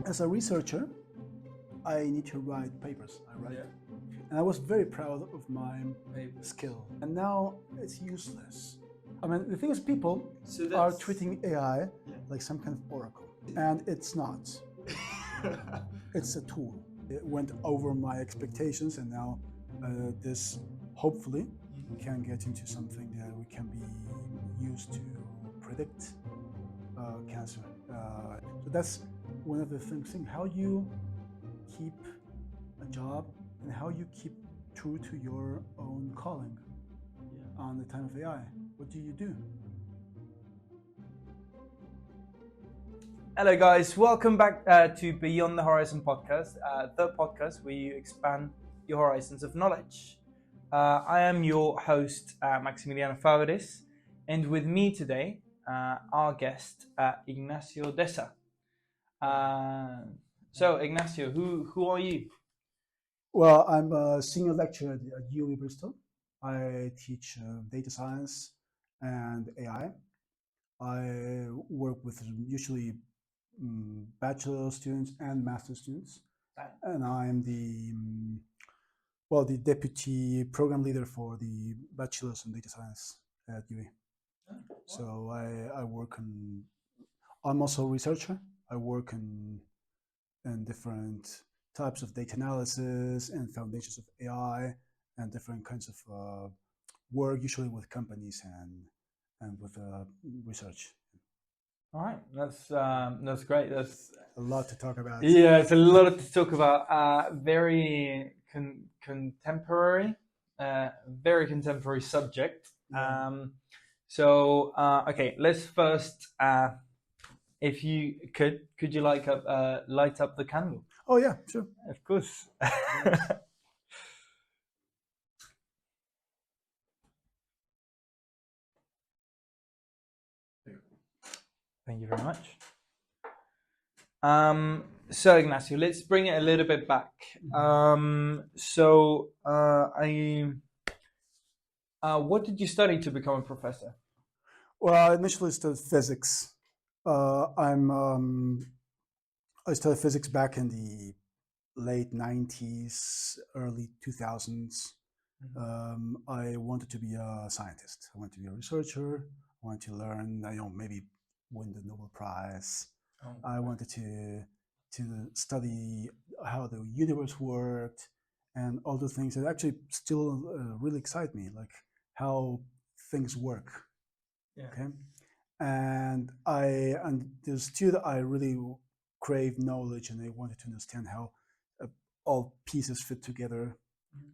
As a researcher, I need to write papers. And I was very proud of my skill. And now it's useless. I mean, the thing is, people are treating AI like some kind of oracle. And it's not. It's a tool. It went over my expectations, and now this hopefully can get into something that we can be used to predict cancer. So that's one of the things, how you keep a job and how you keep true to your own calling on the time of AI. What do you do? Hello guys, welcome back to Beyond the Horizon podcast, the podcast where you expand your horizons of knowledge. I am your host, Maximiliano Favares, and with me today, our guest, Ignasio Desa. So Ignacio, who are you? Well, I'm a senior lecturer at UWE Bristol. I teach data science and AI. I work with usually bachelor students and master students, and I'm the deputy program leader for the bachelor's in data science at UWE. So I work on. I'm also a researcher. I work in different types of data analysis and foundations of AI and different kinds of work, usually with companies and with research. All right, that's great. That's a lot to talk about. Yeah, it's a lot to talk about. Very contemporary, very contemporary subject. Yeah. Okay, let's first. If you could you light up the candle? Oh yeah, sure. Of course. Thank you very much. So Ignacio, let's bring it a little bit back. What did you study to become a professor? Well, I initially studied physics. I studied physics back in the late 90s, early 2000s. I wanted to be a scientist. I wanted to be a researcher. I wanted to learn, maybe win the Nobel Prize. I wanted to study how the universe worked and all the things that actually still really excite me, like how things work. Yeah. Okay. And the student, I really crave knowledge, and I wanted to understand how all pieces fit together.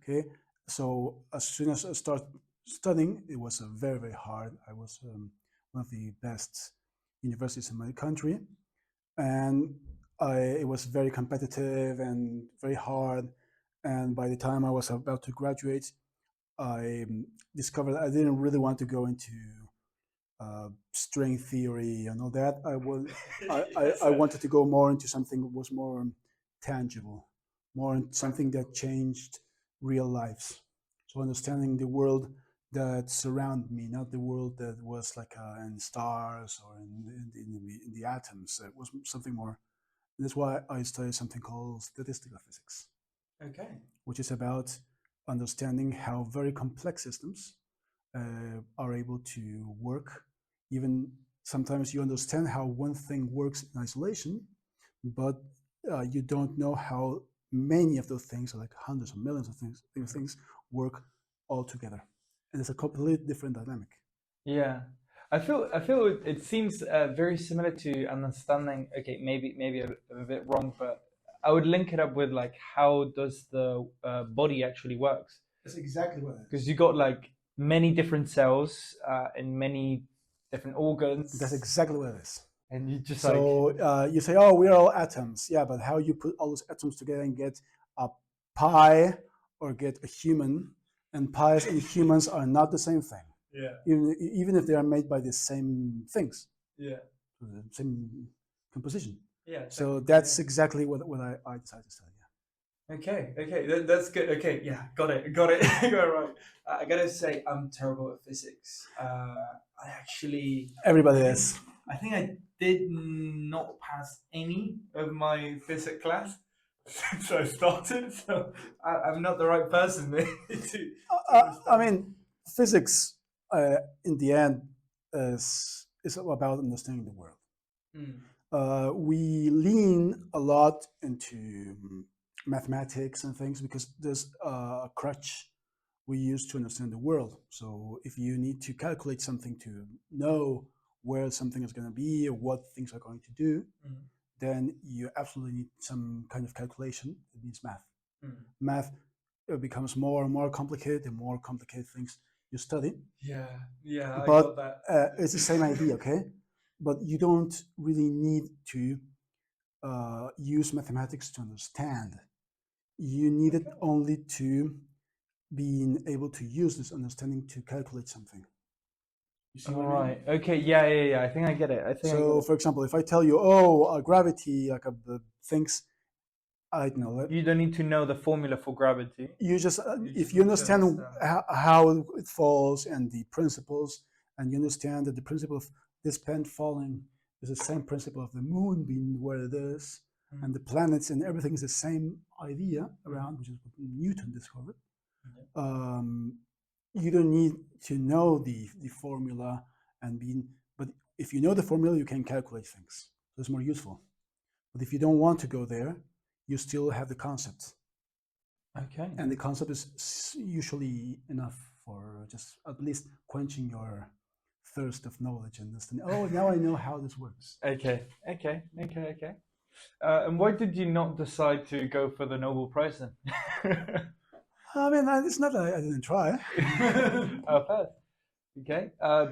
Okay. So as soon as I started studying, it was very, very hard. I was one of the best universities in my country, and it was very competitive and very hard. And by the time I was about to graduate, I discovered I didn't really want to go into string theory and all that. I wanted to go more into something that was more tangible, more something that changed real lives. So understanding the world that surrounded me, not the world that was like in stars or in the atoms. It was something more. And that's why I studied something called statistical physics. Okay. Which is about understanding how very complex systems are able to work. Even sometimes you understand how one thing works in isolation, but you don't know how many of those things, like hundreds of millions of things work all together. And it's a completely different dynamic. Yeah, I feel it seems very similar to understanding. Okay, maybe a bit wrong, but I would link it up with like how does the body actually works. That's exactly what it is. Because you got like many different cells and many different organs. That's exactly what it is. And you just you say, oh, we're all atoms. Yeah, but how you put all those atoms together and get a pie or get a human, and pies and humans are not the same thing. Yeah. Even if they are made by the same things. Yeah. The same composition. Yeah. So that's exactly what I decided to study. Yeah. Okay, that's good. Okay, yeah, got it, got it right. I gotta say, I'm terrible at physics. I actually. Everybody is. I think did not pass any of my physics class since I started, so I'm not the right person to I understand. mean, physics in the end is about understanding the world. Mm. We lean a lot into mathematics and things because there's a crutch we use to understand the world. So if you need to calculate something to know where something is going to be or what things are going to do, Mm. then you absolutely need some kind of calculation. It means math. Mm. Math becomes more and more complicated the more complicated things you study. Yeah, I But got that. it's the same idea, okay? But you don't really need to use mathematics to understand. You need it Okay. only to being able to use this understanding to calculate something. You see All what I mean? right. Okay. Yeah. I think I get it. I think I get So, it. for example, if I tell you, oh, gravity, like things, I don't know, You don't need to know the formula for gravity. you just You if just you need to understand understand. how it falls and the principles, and you understand that the principle of this pen falling is the same principle of the moon being where it is, Mm. and the planets and everything is the same idea around, Mm. which is what Newton discovered. Yeah. You don't need to know the formula and being, but if you know the formula, you can calculate things. So it's more useful. But if you don't want to go there, you still have the concept, Okay. and the concept is usually enough for just at least quenching your thirst of knowledge and understanding. Oh, now I know how this works. Okay. And why did you not decide to go for the Nobel Prize then? I mean, it's not that I didn't try. First. Okay.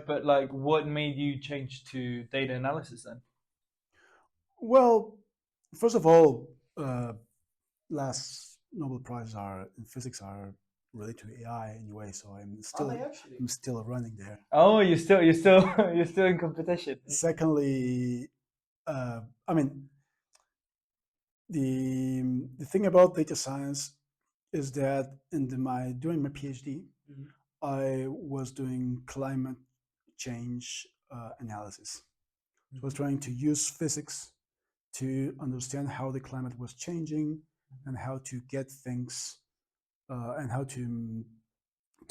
But like, what made you change to data analysis then? Well, first of all, last Nobel Prizes are in physics are related to AI anyway, so Are they actually? I'm still running there. Oh, you're still in competition. Secondly, I mean, the thing about data science is that during my PhD, Mhm. I was doing climate change analysis. So I was Mhm. trying to use physics to understand how the climate was changing and how to get things and how to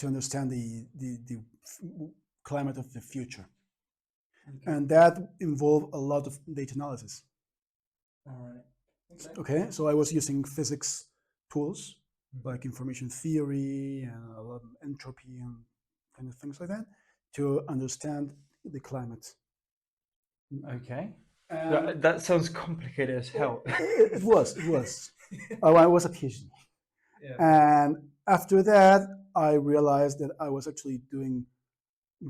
understand the climate of the future. Okay. And that involved a lot of data analysis. All right. Okay. Okay, so I was using physics tools Mhm. like information theory and a lot of entropy and kind of things like that to understand the climate. Okay. And That sounds complicated as hell. it was. Oh, I was a PhD. Yeah. And after that, I realized that I was actually doing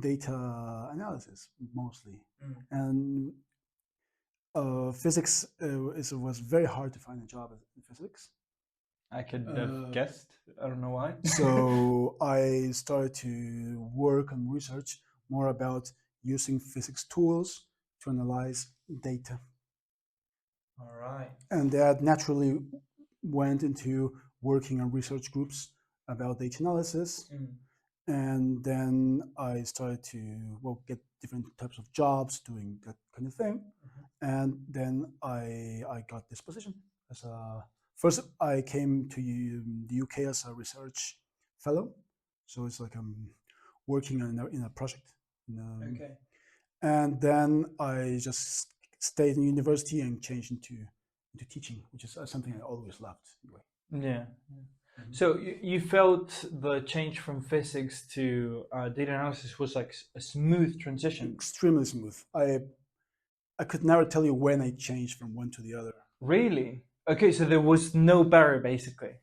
data analysis mostly. Mm. And physics was very hard to find a job in physics. I could have Uh, guessed. I don't know why. so I started to work and research more about using physics tools to analyze data. All right. And that naturally went into working on research groups about data analysis. Mm. And then I started to get different types of jobs doing that kind of thing. Mhm. And then I got this position as a first I came to the UK as a research fellow, so it's like I'm working in a project. Okay. And then I just stayed in university and changed into teaching, which is something I always loved anyway. Yeah. Mhm. So you felt the change from physics to data analysis was like a smooth transition. Extremely smooth. I could never tell you when I changed from one to the other. Really? Okay, so there was no barrier basically.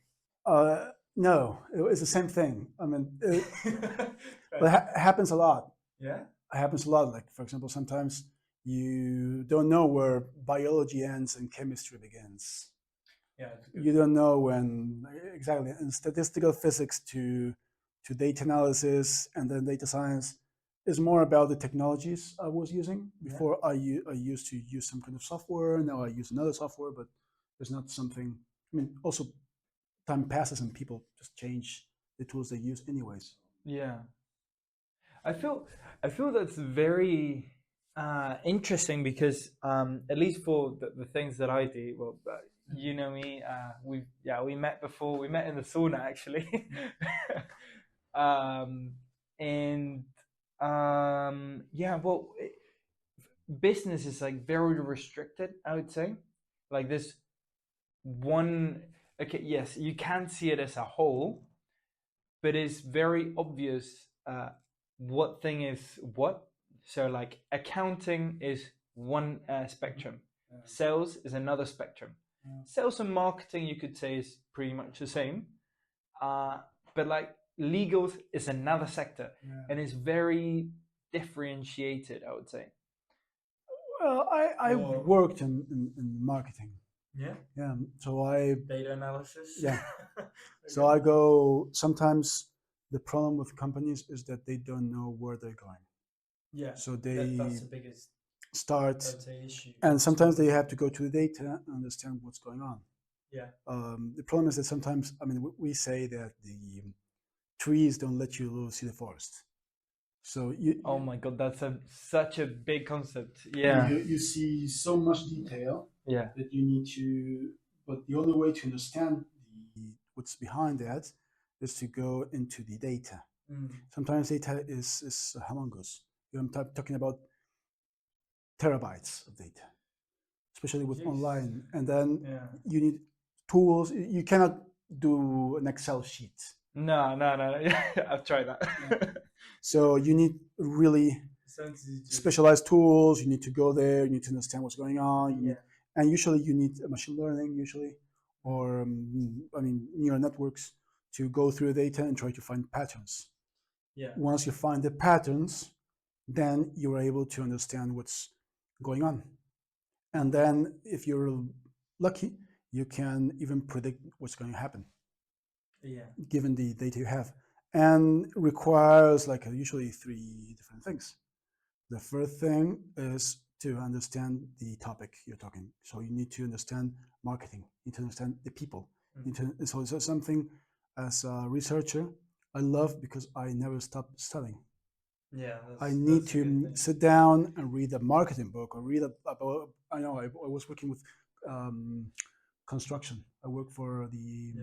No, it's the same thing. I mean, but Right. it happens a lot. Yeah. It happens a lot. Like, for example, sometimes you don't know where biology ends and chemistry begins. Yeah, it's good. You don't know when exactly. And statistical physics to data analysis and then data science is more about the technologies I was using. Yeah. Before I used to use some kind of software. Now I use another software, but there's not something. I mean, also time passes and people just change the tools they use anyways. Yeah. I feel I feel that's very Interesting because at least for the things that I do, well, you know me, we met before. We met in the sauna actually, um, and yeah, well, business is like very restricted. I would say, like this one. Okay, yes, you can see it as a whole, but it's very obvious what thing is what. So, like, accounting is one spectrum, sales is another spectrum. Sales and marketing, you could say, is pretty much the same, uh, but like legals is another sector, and it's very differentiated, I would say. Well, I Or worked in marketing. yeah, Yeah, so I data analysis. yeah, so I go sometimes. The problem with companies is that they don't know where they're going. Yeah, So they that's the biggest, start, I would say, issue. and sometimes they have to go to the data and understand what's going on. Yeah. The problem is that sometimes, I mean, we say that the trees don't let you see the forest. So Oh my god, that's such a big concept. Yeah. you see so much detail Yeah. that you need to, but the only way to understand what's behind that is to go into the data. Sometimes data is humongous. I'm talking about terabytes of data, especially with Jeez. online. And then Yeah. you need tools. You cannot do an Excel sheet. No, no, no. I've tried that. So you need really specialized tools. You need to go there. You need to understand what's going on. And usually you need machine learning, usually, or I mean neural networks to go through the data and try to find patterns. Yeah. Once you find the patterns, then you're able to understand what's going on. And then if you're lucky, you can even predict what's going to happen. Yeah. Given the data you have, and requires like usually three different things. The first thing is to understand the topic you're talking. So you need to understand marketing. You need to understand the people. So it's something as a researcher I love because I never stop studying. Yeah. I need to sit down and read a marketing book or read about. I know I was working with construction. I work for the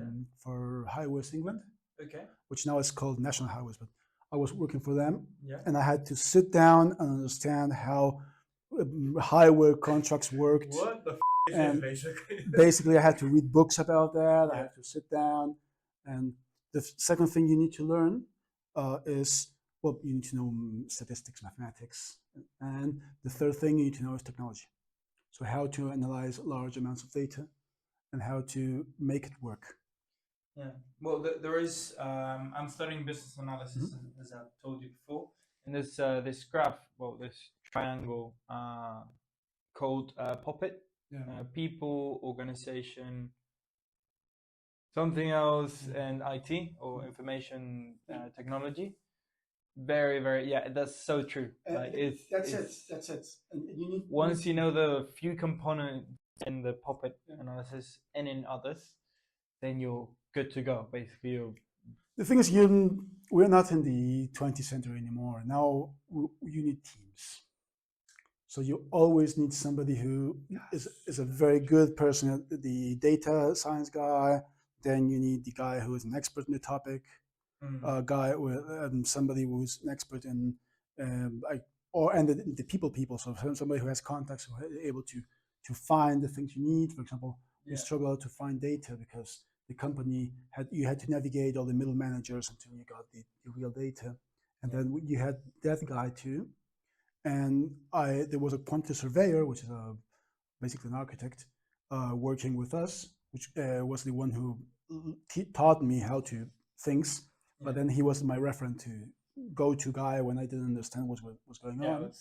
for Highways England, Okay. which now is called National Highways, but I was working for them, Yeah. and I had to sit down and understand how highway contracts worked. What the is and this basically? basically, I had to read books about that. I Yeah. had to sit down, and the second thing you need to learn is well, you need to know statistics, mathematics, and the third thing you need to know is technology. So how to analyze large amounts of data and how to make it work. Yeah. Well, there is. I'm studying business analysis, as I've told you before. And there's this graph, well, this triangle called Poppet. People, organization, something else, and IT or information technology. Very, very, yeah, that's so true. Like That's it. And you need once you know the few components in the Poppet analysis and in others, then you're good to go. Basically, the thing is, we're not in the 20th century anymore. Now you need teams. So you always need somebody who is a very good person, the data science guy. Then you need the guy who is an expert in the topic, a guy with somebody who's an expert in like and the people. So somebody who has contacts, who are able to find the things you need. For example, we struggle to find data because the company you had to navigate all the middle managers until you got the real data, and then you had that guy too. And there was a quantity surveyor, which is basically an architect, working with us, which was the one who taught me how to things. But then he was my referent to go-to guy when I didn't understand what was going on,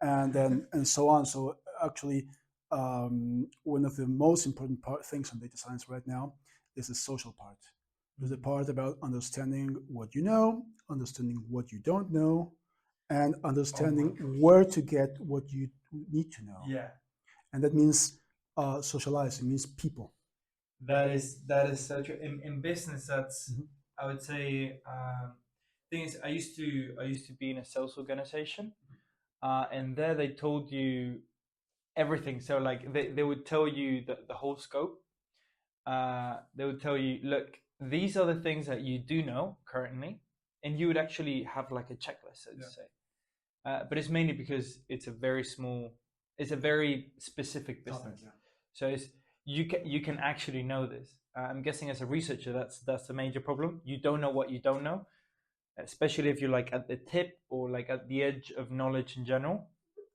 and then and so on. So actually, one of the most important things on data science right now is the social part. There's the part about understanding what you know, understanding what you don't know, and understanding where to get what you need to know. yeah, And that means socialize. It means people. that is so true. In business, that's I would say. Thing is, I used to be in a sales organization, and there they told you everything. So like they would tell you the whole scope. They would tell you, look, these are the things that you do know currently, and you would actually have like a checklist, so to say. But it's mainly because it's a very specific business. So you can actually know this. I'm guessing as a researcher, that's the major problem. You don't know what you don't know, especially if you're like at the tip or like at the edge of knowledge in general.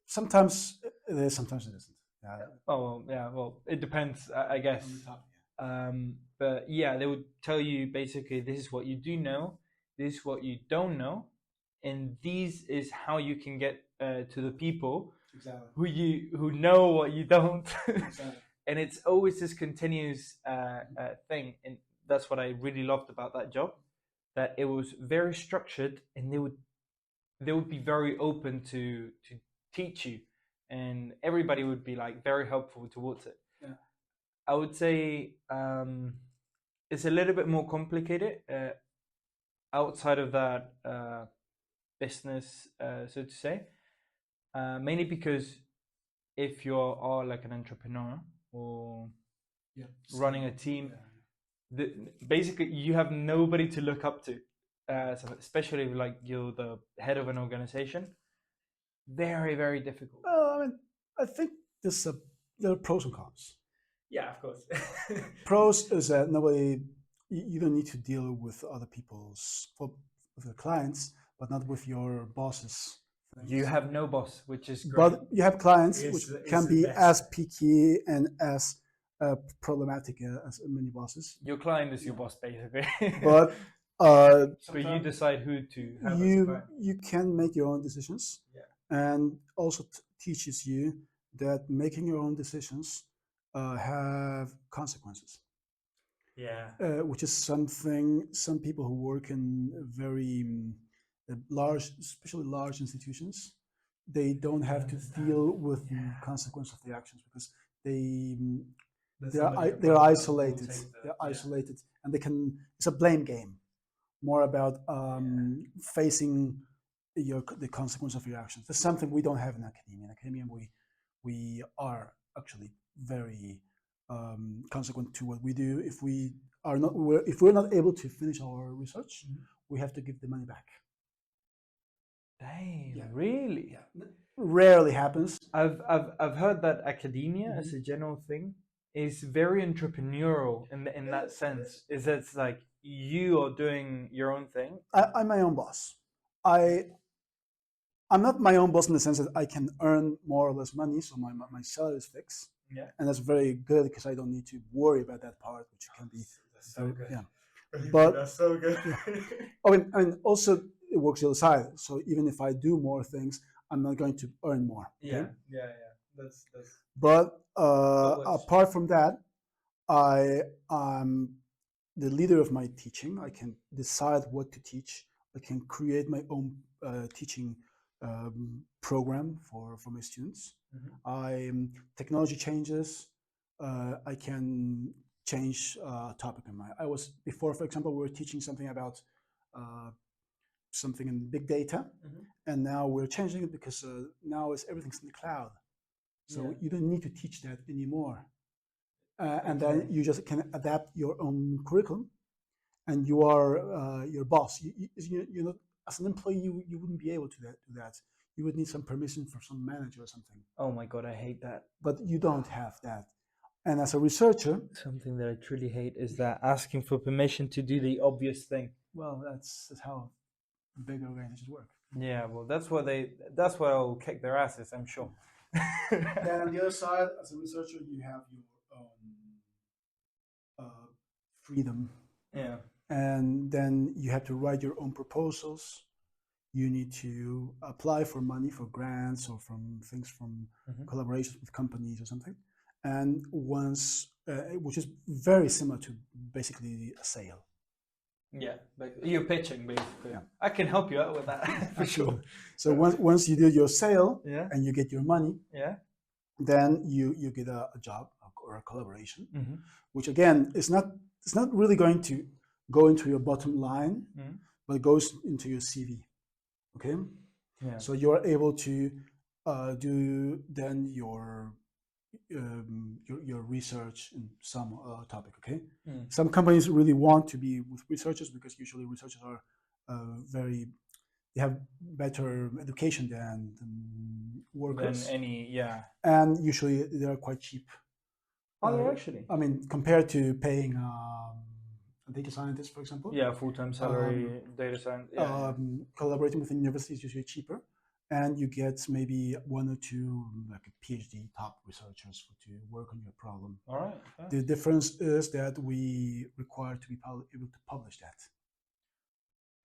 Sometimes it is, sometimes it isn't. Oh yeah, well it depends, I guess. But yeah, they would tell you basically this is what you do know, this is what you don't know, and this is how you can get to the people who know what you don't. And it's always this continuous thing, and that's what I really loved about that job. That it was very structured, and they would be very open to teach you, and everybody would be like very helpful towards it. I would say it's a little bit more complicated outside of that business, so to say. Mainly because if you are like an entrepreneur or running a team, basically you have nobody to look up to. So especially if like you're the head of an organization, very, very difficult. Well, I mean, I think there are pros and cons. Yeah, of course. Pros is that you don't need to deal with other with the clients, but not with your bosses. You have no boss, which is great. But you have clients which can be as picky and as problematic as many bosses. Your client is your boss, basically. But but you decide who to have you can make your own decisions, and also teaches you that making your own decisions have consequences. Which is something some people who work in very large, especially large institutions, they don't have to deal with the consequence of their actions because they're isolated. They're isolated, and it's a blame game, more about facing the consequence of your actions. That's something we don't have in academia. In academia, we are actually very consequent to what we do. If we're not able to finish our research, we have to give the money back. Damn, really? Yeah. Rarely happens. I've heard that academia, as a general thing, is very entrepreneurial in that sense. Is that it's like you are doing your own thing? I'm my own boss. I'm not my own boss in the sense that I can earn more or less money, so my salary is fixed. Yeah. And that's very good because I don't need to worry about that part, which can be so good. Yeah. But that's so good. I mean, also it works the other side. So even if I do more things, I'm not going to earn more. Okay? Yeah. That's. But apart from that, I'm the leader of my teaching. I can decide what to teach. I can create my own teaching program for my students. Technology changes. I can change topic in before, for example, we were teaching something about something in big data, and now we're changing it because now everything's in the cloud, so you don't need to teach that anymore, and then you just can adapt your own curriculum, and you are your boss. You know, as an employee, you wouldn't be able to do that. You would need some permission from some manager or something. Oh my God, I hate that. But you don't have that. And as a researcher, something that I truly hate is that asking for permission to do the obvious thing. Well, that's how big organizations work. Yeah, well, that's why will kick their asses, I'm sure. Then on the other side, as a researcher, you have your own freedom. Yeah. And then you have to write your own proposals. You need to apply for money, for grants, or from collaborations with companies or something. And once, which is very similar to basically a sale. Yeah, you're pitching basically. Yeah. I can help you out with that for sure. So once you do your sale, yeah, and you get your money, yeah, then you get a job or a collaboration, which again it's not really going to go into your bottom line, but it goes into your CV. Okay. Yeah. So you are able to do then your research in some topic. Okay, some companies really want to be with researchers because usually researchers are very they have better education than workers, and usually they are quite cheap. Are they actually? I mean, compared to paying a data scientist, for example. Yeah, full-time salary, data science. Yeah. Collaborating with universities is usually cheaper, and you get maybe one or two like PhD top researchers to work on your problem. All right. The difference is that we require to be able to publish that.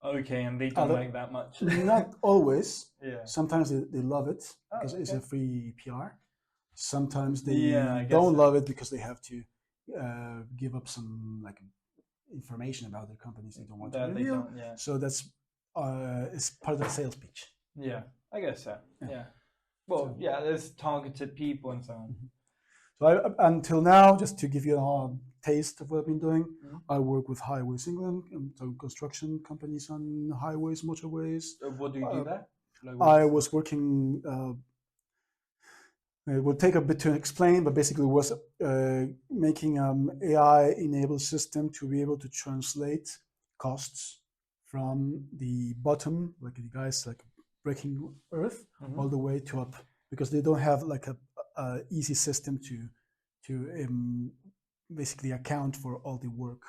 Okay, and they don't like that much. Not always. Yeah. Sometimes they love it because it's a free PR. Sometimes they don't love it because they have to give up some like information about their companies they don't want to reveal. So that's it's part of the sales pitch. Yeah, I guess so. Yeah. Well, there's targeted people and so on. So until now, just to give you a taste of what I've been doing, I work with Highways England, so construction companies on highways, motorways. What do you do there? I was working. It will take a bit to explain, but basically was making AI-enabled system to be able to translate costs from the bottom, like the guys like breaking earth, all the way to up, because they don't have like a easy system to basically account for all the work.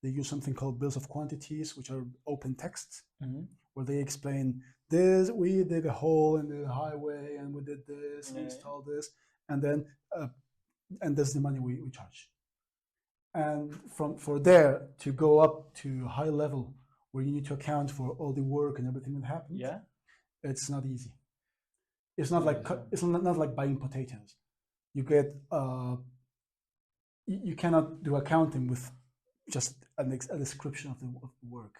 They use something called bills of quantities, which are open text, where they explain this, we dig a hole in the highway and we did this, we installed this, and then and that's the money we charge. And for there to go up to a high level where you need to account for all the work and everything that happened, it's not easy. It's not like it's not like buying potatoes. You get you cannot do accounting with just a description of the work.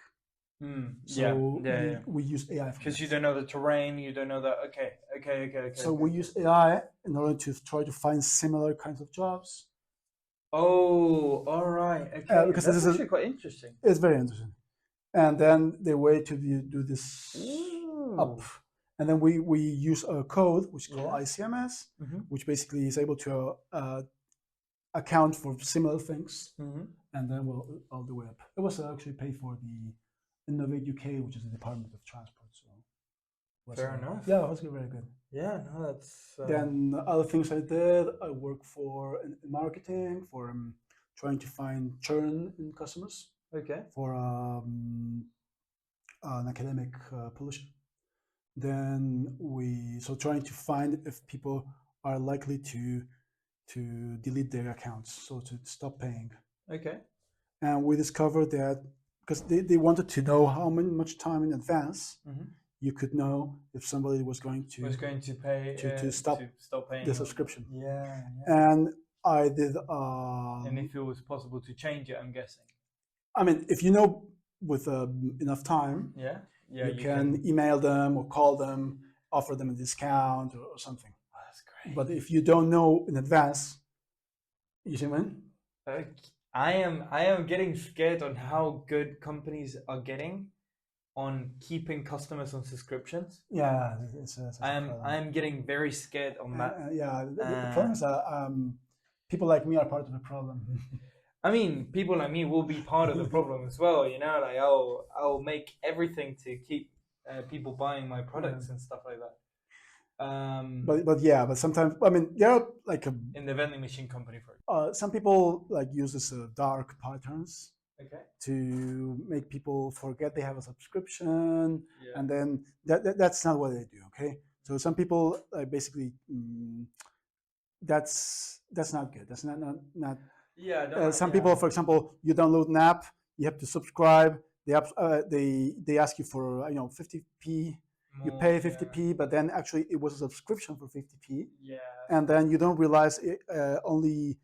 So we use AI because you don't know the terrain, you don't know the okay. So we use AI in order to try to find similar kinds of jobs. Oh, all right. Okay, because that's actually quite interesting. It's very interesting. And then the way to do this up, and then we use a code which is called ICMS, which basically is able to account for similar things, and then we'll all the way up. It was actually paid for the Innovate UK, which is the Department of Transport. So fair enough. Yeah, it was very good. Yeah, no, that's. Then other things I did, I work for in marketing for trying to find churn in customers. Okay. For an academic pollution. Then trying to find if people are likely to delete their accounts, so to stop paying. Okay. And we discovered that because they wanted to know how much time in advance you could know if somebody was going to pay to stop paying the subscription. Yeah. And I did. And if it was possible to change it, I'm guessing. I mean, if you know with enough time, you can email them or call them, offer them a discount or something. Oh, that's great. But if you don't know in advance, you see what I mean? I am getting scared on how good companies are getting on keeping customers on subscriptions. Yeah, I am getting very scared on that. The problem is that people like me are part of the problem. I mean, people like me will be part of the problem as well. You know, like I'll make everything to keep people buying my products and stuff like that. But sometimes, I mean, there are like in the vending machine company for some people like use this dark patterns Okay. To make people forget they have a subscription, and then that's not what they do. Okay, so some people basically that's not good. That's not. Yeah. Some people, for example, you download an app, you have to subscribe. The app they ask you for 50p. You pay 50p, but then actually it was a subscription for 50p. Yeah. And then you don't realize only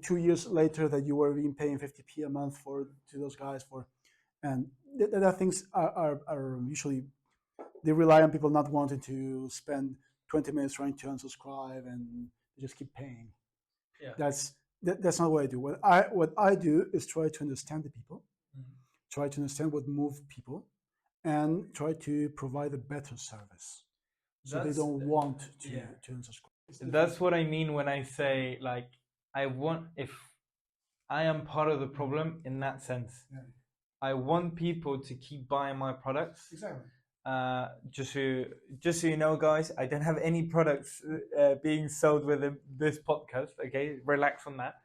2 years later that you were being paying 50p a month to those guys for, and that things are usually they rely on people not wanting to spend 20 minutes trying to unsubscribe and just keep paying. Yeah. That's not what I do. What I do is try to understand the people, try to understand what moves people, and try to provide a better service. so they don't want to unsubscribe. That's what I mean when I say, like, if I am part of the problem in that sense. Yeah. I want people to keep buying my products. Exactly. Just so you know, guys, I don't have any products being sold with this podcast. Okay, relax on that.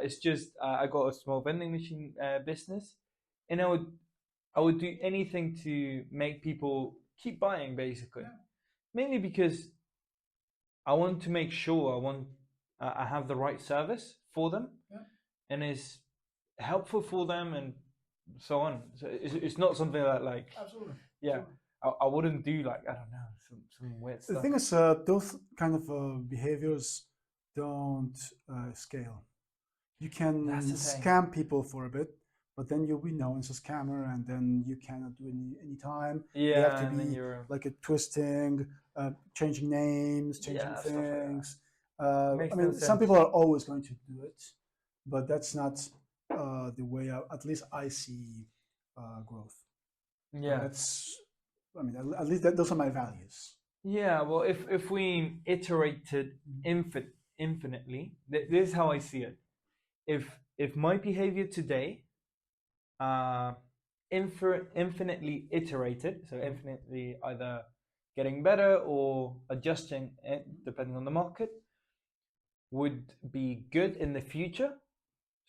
It's just I got a small vending machine business, and I would do anything to make people keep buying, basically. Yeah. Mainly because I want to make sure I have the right service for them, and is helpful for them, and so on. So it's not something that, like, absolutely, yeah. Absolutely. I wouldn't do, like, I don't know, some weird stuff. The thing is, those kind of behaviors don't scale. You can scam people for a bit, but then you'll be known as a scammer, and then you cannot do any time. Yeah, you have to be like a twisting, changing names, changing things. Like I mean, some people are always going to do it, but that's not the way. At least I see growth. Yeah, that's. I mean, at least those are my values. Yeah, well, if we iterated infinitely, this is how I see it. If my behavior today, infinitely iterated, so infinitely either getting better or adjusting it depending on the market, would be good in the future.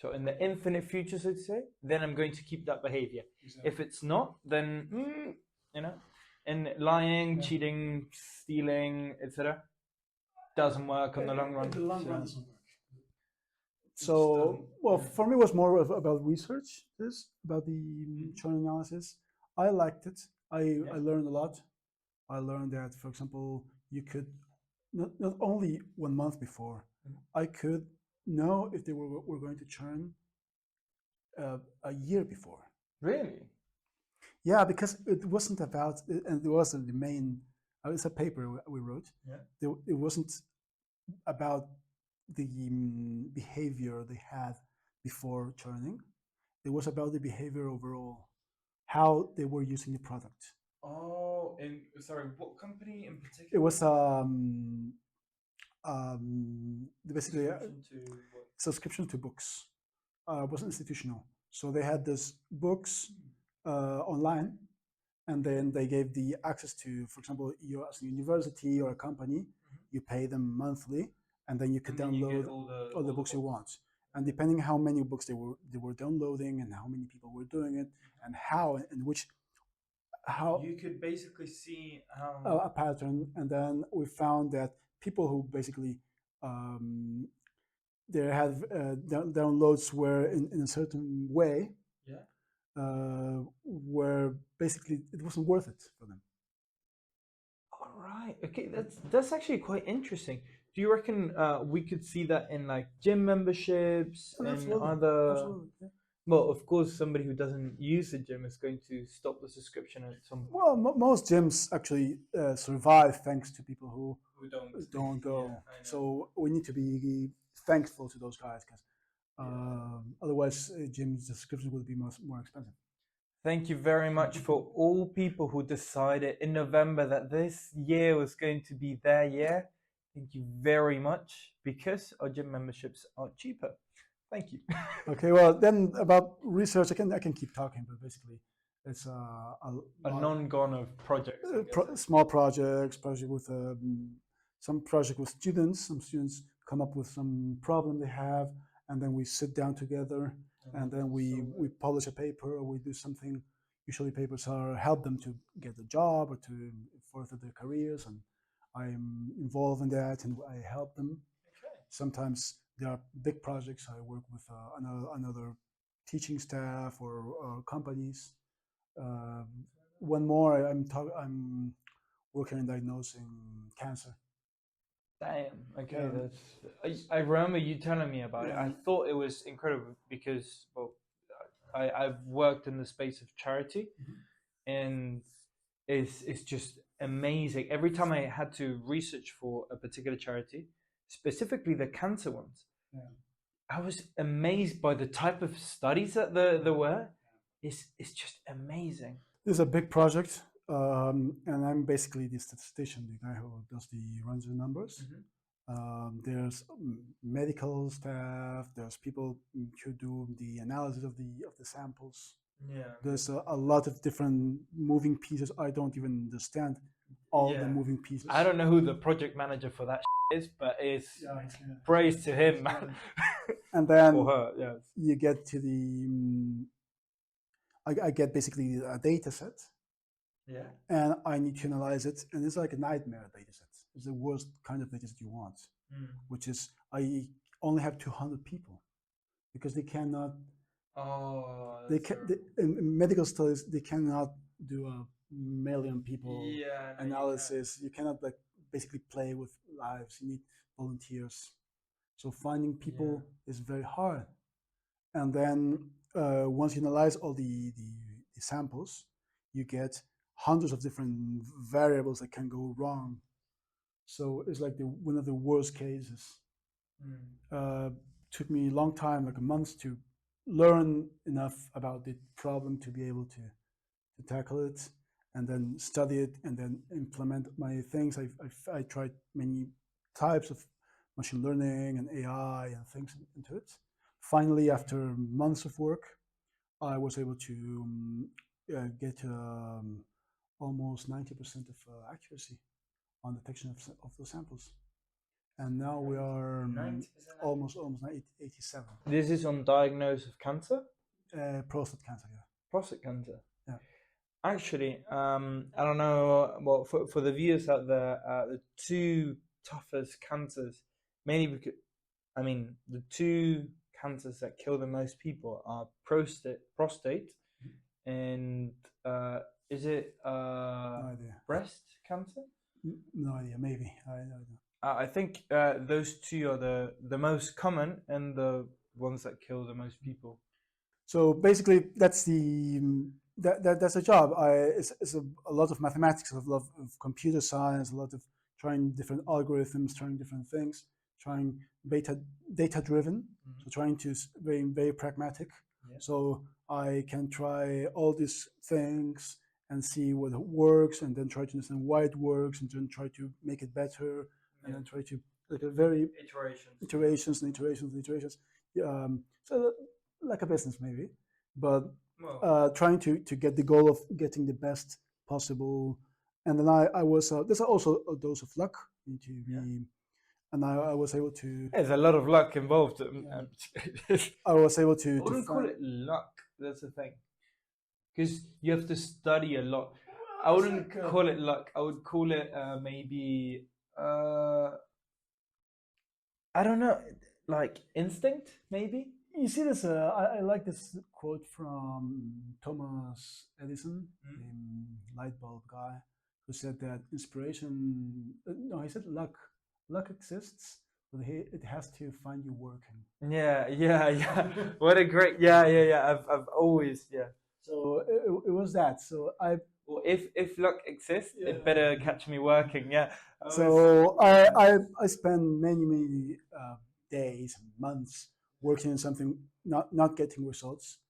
So in the infinite future, so to say, then I'm going to keep that behavior. Exactly. If it's not, then and lying, cheating, stealing, etc., doesn't work on the long run. The long run doesn't work. So, well, for me, it was more about research. About the churn analysis. I liked it. I learned a lot. I learned that, for example, you could not only 1 month before, I could know if they were going to churn a year before. Really? Yeah, because it wasn't about, and it wasn't the main. It's a paper we wrote. Yeah. It wasn't about the behavior they had before churning. It was about the behavior overall, how they were using the product. Oh, and sorry, what company in particular? It was basically subscription to books. It was institutional, so they had this books online, and then they gave the access to, for example, you as a university or a company, you pay them monthly, and then you could download all the books you want. And depending how many books they were downloading and how many people were doing it, and how you could basically see a pattern. And then we found that people who basically they had downloads were in a certain way, where basically it wasn't worth it for them. All right. Okay, that's actually quite interesting. Do you reckon we could see that in, like, gym memberships and other? Absolutely. Yeah. Well, of course, somebody who doesn't use the gym is going to stop the subscription at some point. Well, most gyms actually survive thanks to people who don't go. Yeah, so we need to be thankful to those guys, because otherwise gym subscriptions would be more expensive. Thank you very much for all people who decided in November that this year was going to be their year. Thank you very much, because our gym memberships are cheaper. Thank you. Okay, well, then about research, I can keep talking, but basically it's a non-gone of projects. Small project with some project with students. Some students come up with some problem they have, and then we sit down together, and then we publish a paper, or we do something. Usually papers help them to get a job or to further their careers, and I'm involved in that, and I help them. Okay. Sometimes there are big projects. I work with another teaching staff or companies. One more, I'm working on diagnosing cancer. Damn. Okay, I remember you telling me about it. I thought it was incredible because, well, I've worked in the space of charity, and it's just amazing. Every time I had to research for a particular charity, specifically the cancer ones, I was amazed by the type of studies that there were. It's just amazing. This is a big project. And I'm basically the statistician, the guy who runs the numbers. There's medical staff. There's people who do the analysis of the samples. Yeah. There's a lot of different moving pieces. I don't even understand all the moving pieces. I don't know who the project manager for that is, but it's praise to him. And then or her, yes. You get to the I get basically a data set. Yeah. And I need to analyze it, and it's like a nightmare data set. It's the worst kind of data set you want, which is I only have 200 people because they cannot. In medical studies they cannot do a million people analysis. You cannot like basically play with lives. You need volunteers. So finding people is very hard. And then once you analyze all the samples, you get hundreds of different variables that can go wrong. So it's like one of the worst cases. Took me a long time, like a month, to learn enough about the problem to be able to tackle it, and then study it, and then implement my things. I tried many types of machine learning and AI and things into it. Finally, after months of work, I was able to get almost 90% of accuracy on detection of those samples. And now we are almost 87. This is on diagnosis of cancer? Prostate cancer, yeah. Prostate cancer? Yeah. Actually, I don't know, well, for the viewers out there, the two toughest cancers, mainly because, I mean, the two cancers that kill the most people are prostate and is it No idea. breast cancer? No idea, maybe. I don't know. I think those two are the most common and the ones that kill the most people. So basically, that's that's a job. It's a lot of mathematics, a lot of computer science, a lot of trying different algorithms, trying different things, trying data driven. So trying to very very pragmatic. Yeah. So I can try all these things and see what works, and then try to understand why it works, and then try to make it better, and then try to like a very iterations. So like a business maybe, but trying to get the goal of getting the best possible. And then I was there's also a dose of luck into the. And I was able to. There's a lot of luck involved. I was able to. I wouldn't call it luck. That's the thing, because you have to study a lot. I wouldn't call it luck. I would call it maybe I don't know, like instinct, maybe. You see this? I like this quote from Thomas Edison, the light bulb guy, who said that inspiration. No, he said luck. Luck exists, but it has to find you working. Yeah. What a great, yeah. I've always, So it was that. So well, if luck exists, it better catch me working. Yeah. So I spend many days and months working on something, not getting results.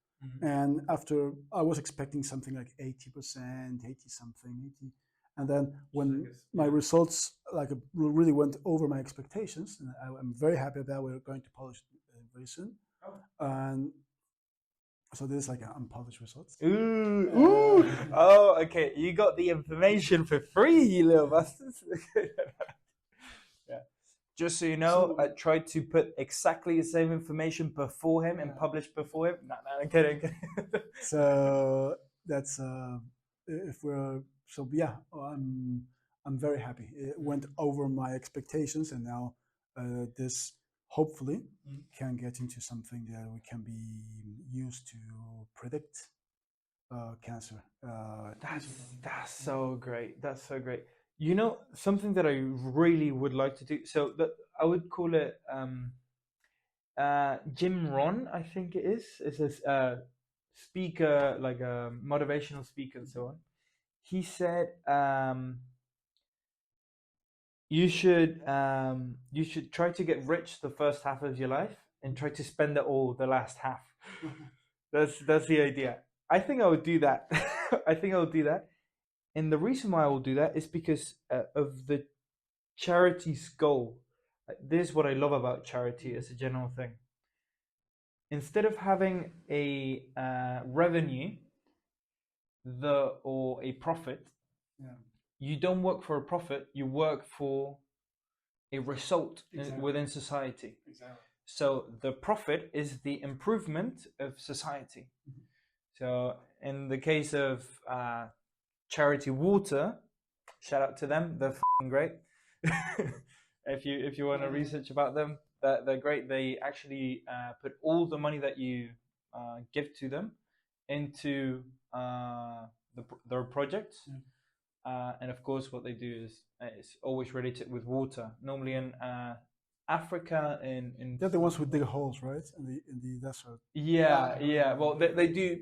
And after I was expecting something like 80%, 80 something, 80. And then when my results like really went over my expectations, and I'm very happy that we're going to publish very soon. And so this is like unpublished results. Ooh. Oh, okay. You got the information for free, you little bastards. Yeah. Just so you know, I tried to put exactly the same information before him and publish before him. No, I'm kidding. So that's I'm very happy. It went over my expectations, and now this hopefully can get into something that we can be used to predict cancer. That's so great. That's so great. You know, something that I really would like to do. So I would call it Jim Rohn, I think it is. It's a speaker, like a motivational speaker and so on. He said you should try to get rich the first half of your life and try to spend it all the last half. That's the idea. I think I would do that. I think I would do that. And the reason why I will do that is because of the charity's goal. This is what I love about charity as a general thing. Instead of having a revenue or a profit, you don't work for a profit, you work for a result within society. Exactly. So the profit is the improvement of society. So in the case of charity water, shout out to them, they're great. If you want to research about them, they're great. They actually put all the money that you give to them into their projects. And of course, what they do is it's always related with water. Normally in Africa, in they're the ones who dig holes, right, in the desert. Yeah. Well, they do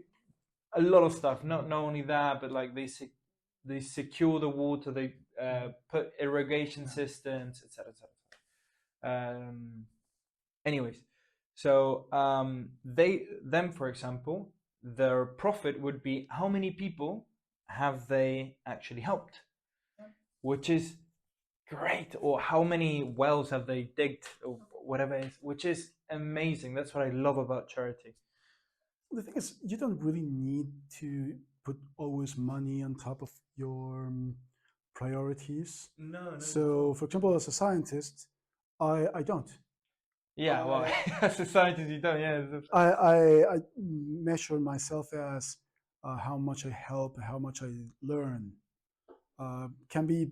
a lot of stuff. Not only that, but like they secure the water. They put irrigation systems, etc. Anyways, so them, for example, their profit would be how many people have they actually helped, which is great, or how many wells have they digged, or whatever it is, which is amazing. That's what I love about charity. The thing is, you don't really need to put always money on top of your priorities. No. So, for example, as a scientist, I don't. Yeah, well, as a scientist, you don't. Yeah. I measure myself as how much I help, how much I learn. Can be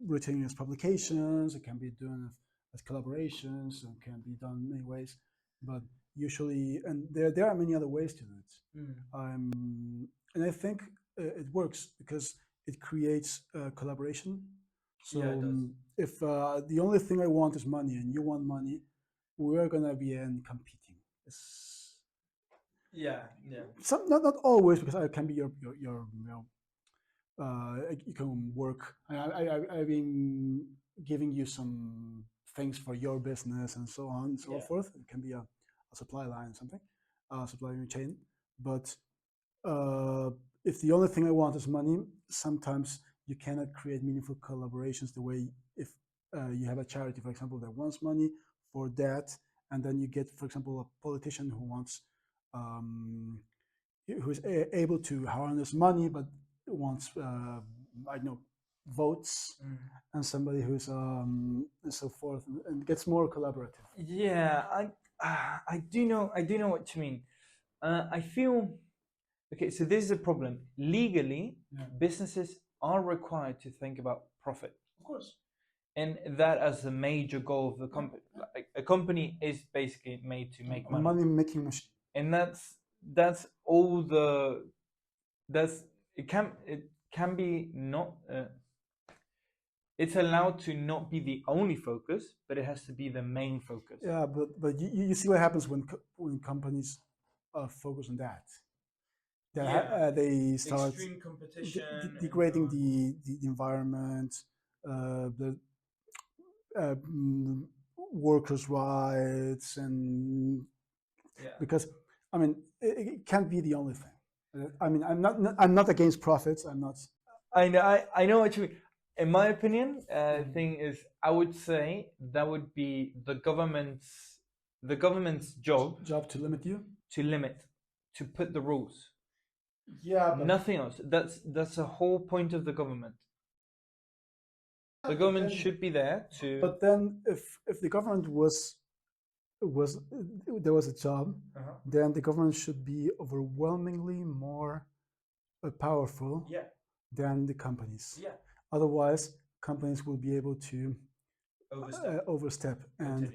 written as publications, it can be done as collaborations, it can be done many ways, but usually, and there are many other ways to do it. And I think it works because it creates collaboration. So Yeah, it does. if the only thing I want is money and you want money, we're gonna be competing. Yeah. Some not always, because I can be your you can work. I've been giving you some things for your business and so on and so forth. It can be a supply line, something, supply chain. But if the only thing I want is money, sometimes you cannot create meaningful collaborations the way if you have a charity, for example, that wants money for that, and then you get, for example, a politician who wants who is able to harness money but wants I don't know, votes, and somebody who's and so forth, and gets more collaborative. Yeah, I do know what you mean. I feel okay. So this is a problem. Legally, businesses are required to think about profit, Of course. and that as a major goal of the company. Like, a company is basically made to make money. Money making machine. And that's all the that's it can be not. It's allowed to not be the only focus, but it has to be the main focus. Yeah, but you see what happens when companies focus on that. They start extreme competition, degrading the environment, the workers' rights, and because I mean it can't be the only thing. I mean I'm not against profits. I'm not. I know what you mean. In my opinion, thing is, I would say that would be the government's job to limit you, to put the rules. Yeah, but nothing else. That's the whole point of the government. The government should be there to. But then, if the government was there was a job, then the government should be overwhelmingly more powerful than the companies. Yeah. Otherwise, companies will be able to overstep, and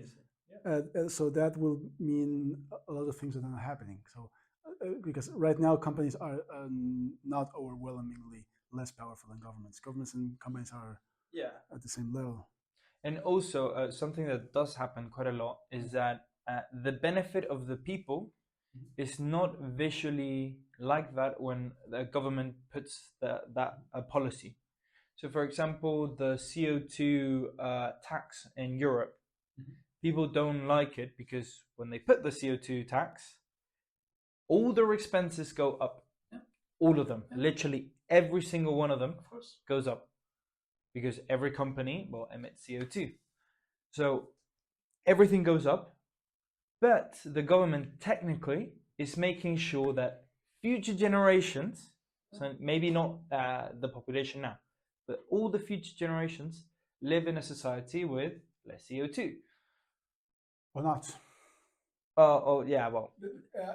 so that will mean a lot of things are not happening. So, because right now companies are not overwhelmingly less powerful than governments. Governments and companies are at the same level. And also, something that does happen quite a lot is that the benefit of the people is not visually like that when the government puts that policy. So, for example, the CO2 tax in Europe, people don't like it because when they put the CO2 tax, all their expenses go up. all of them, literally every single one of them Of course. goes up because every company emits CO2. So everything goes up, but the government technically is making sure that future generations, so maybe not the population now, but all the future generations live in a society with less CO2. Or not. Oh yeah, well,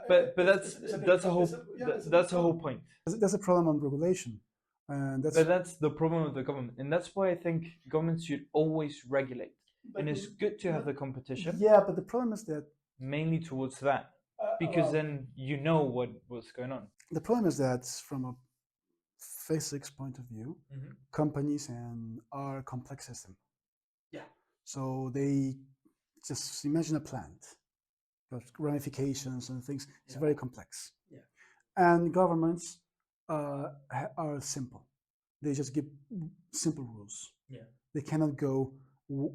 but that's a whole point. There's a problem on regulation, and But that's the problem of the government, and that's why I think governments should always regulate. And it's good to have the competition. Yeah, but the problem is that mainly towards that, because then you know what's going on. The problem is that from a physics point of view, companies are a complex system. Yeah. So they just imagine a plant, ramifications and things. It's very complex. Yeah. And governments are simple. They just give simple rules. Yeah. They cannot go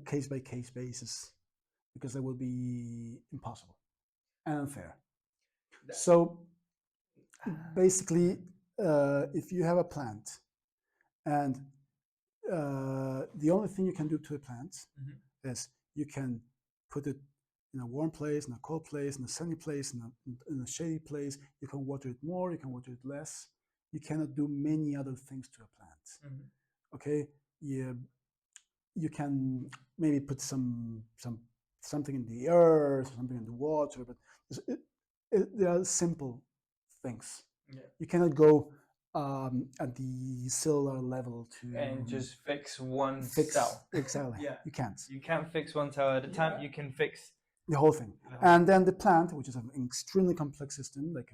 case by case basis because that would be impossible and unfair. So basically, if you have a plant and the only thing you can do to a plant is you can put it in a warm place, in a cold place, in a sunny place, in a shady place. You can water it more, you can water it less. You cannot do many other things to a plant. Okay, you can maybe put something in the earth, something in the water, but there are simple things. Yeah. You cannot go at the cellular level and just fix one cell. Exactly. Yeah. You can't. You can't fix one cell at a time. You can fix the whole thing. And then the plant, which is an extremely complex system, like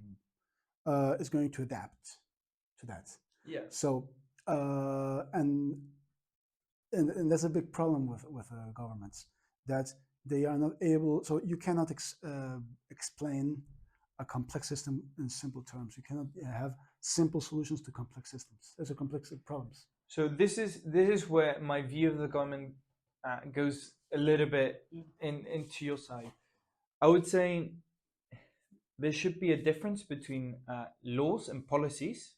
is going to adapt to that. Yeah. So and that's a big problem with governments, that they are not able. So you cannot explain a complex system in simple terms. You cannot have simple solutions to complex systems. There's a complex problems. So this is where my view of the government goes a little bit into your side. I would say there should be a difference between laws and policies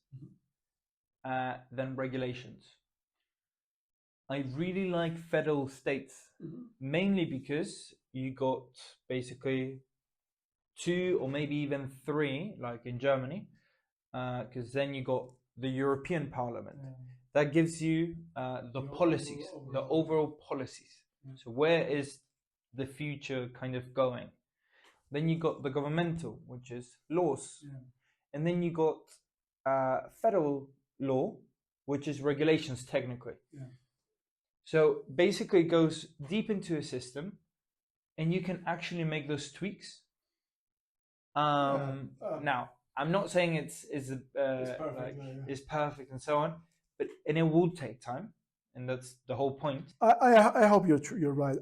than regulations. I really like federal states, mainly because you got basically 2 or maybe even 3, like in Germany, because then you got the European Parliament. That gives you the policies, the overall policies. So where is the future kind of going? Then you got the governmental, which is laws. And then you got federal law, which is regulations technically. So basically it goes deep into a system, and you can actually make those tweaks. Now, I'm not saying it's perfect and so on, and it will take time, and that's the whole point. I hope you're right.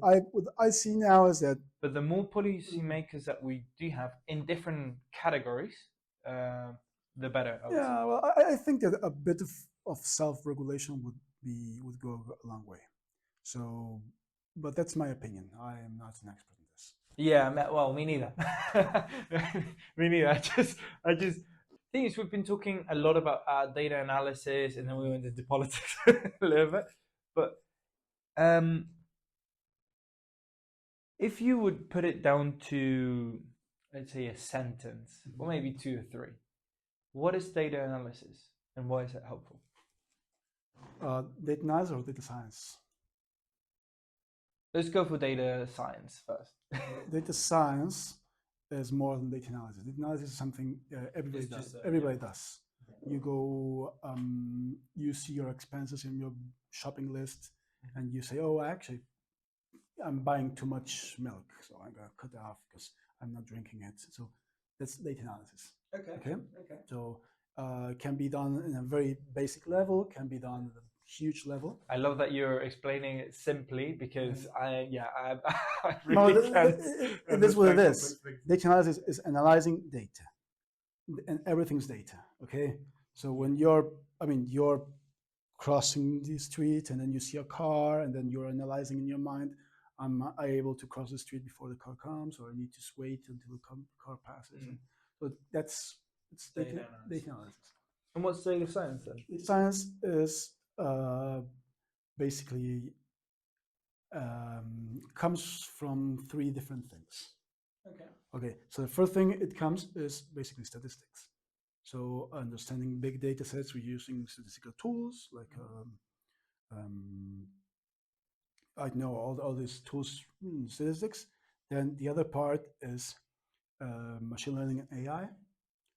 I see now is that. But the more policy makers that we do have in different categories, the better. Yeah, well, I think that a bit of self-regulation would go a long way. So, but that's my opinion. I am not an expert in this. Yeah, well, me neither. Me neither. I just thing is, we've been talking a lot about data analysis, and then we went into politics a little bit. But if you would put it down to, let's say, a sentence, or maybe 2 or 3, what is data analysis, and why is it helpful? Data analysis or data science? Let's go for data science first. Data science is more than data analysis. Data analysis is something everybody does. Everybody does. You go, you see your expenses in your shopping list, and you say, "Oh, actually, I'm buying too much milk, so I'm gonna cut it off because I'm not drinking it." So that's data analysis. Okay. So it can be done in a very basic level. Can be done at a huge level. I love that you're explaining it simply, because I really can't. It is what it is. Data analysis is analyzing data, and everything's data. Okay. So when you're crossing the street, and then you see a car, and then you're analyzing in your mind, am I able to cross the street before the car comes, or I need to wait until the car passes? So it's data analysis. And what's data science then? Data science is basically comes from three different things. Okay. Okay, so the first thing it comes is basically statistics. So understanding big data sets, we're using statistical tools like I know all these tools in statistics. Then the other part is machine learning and AI.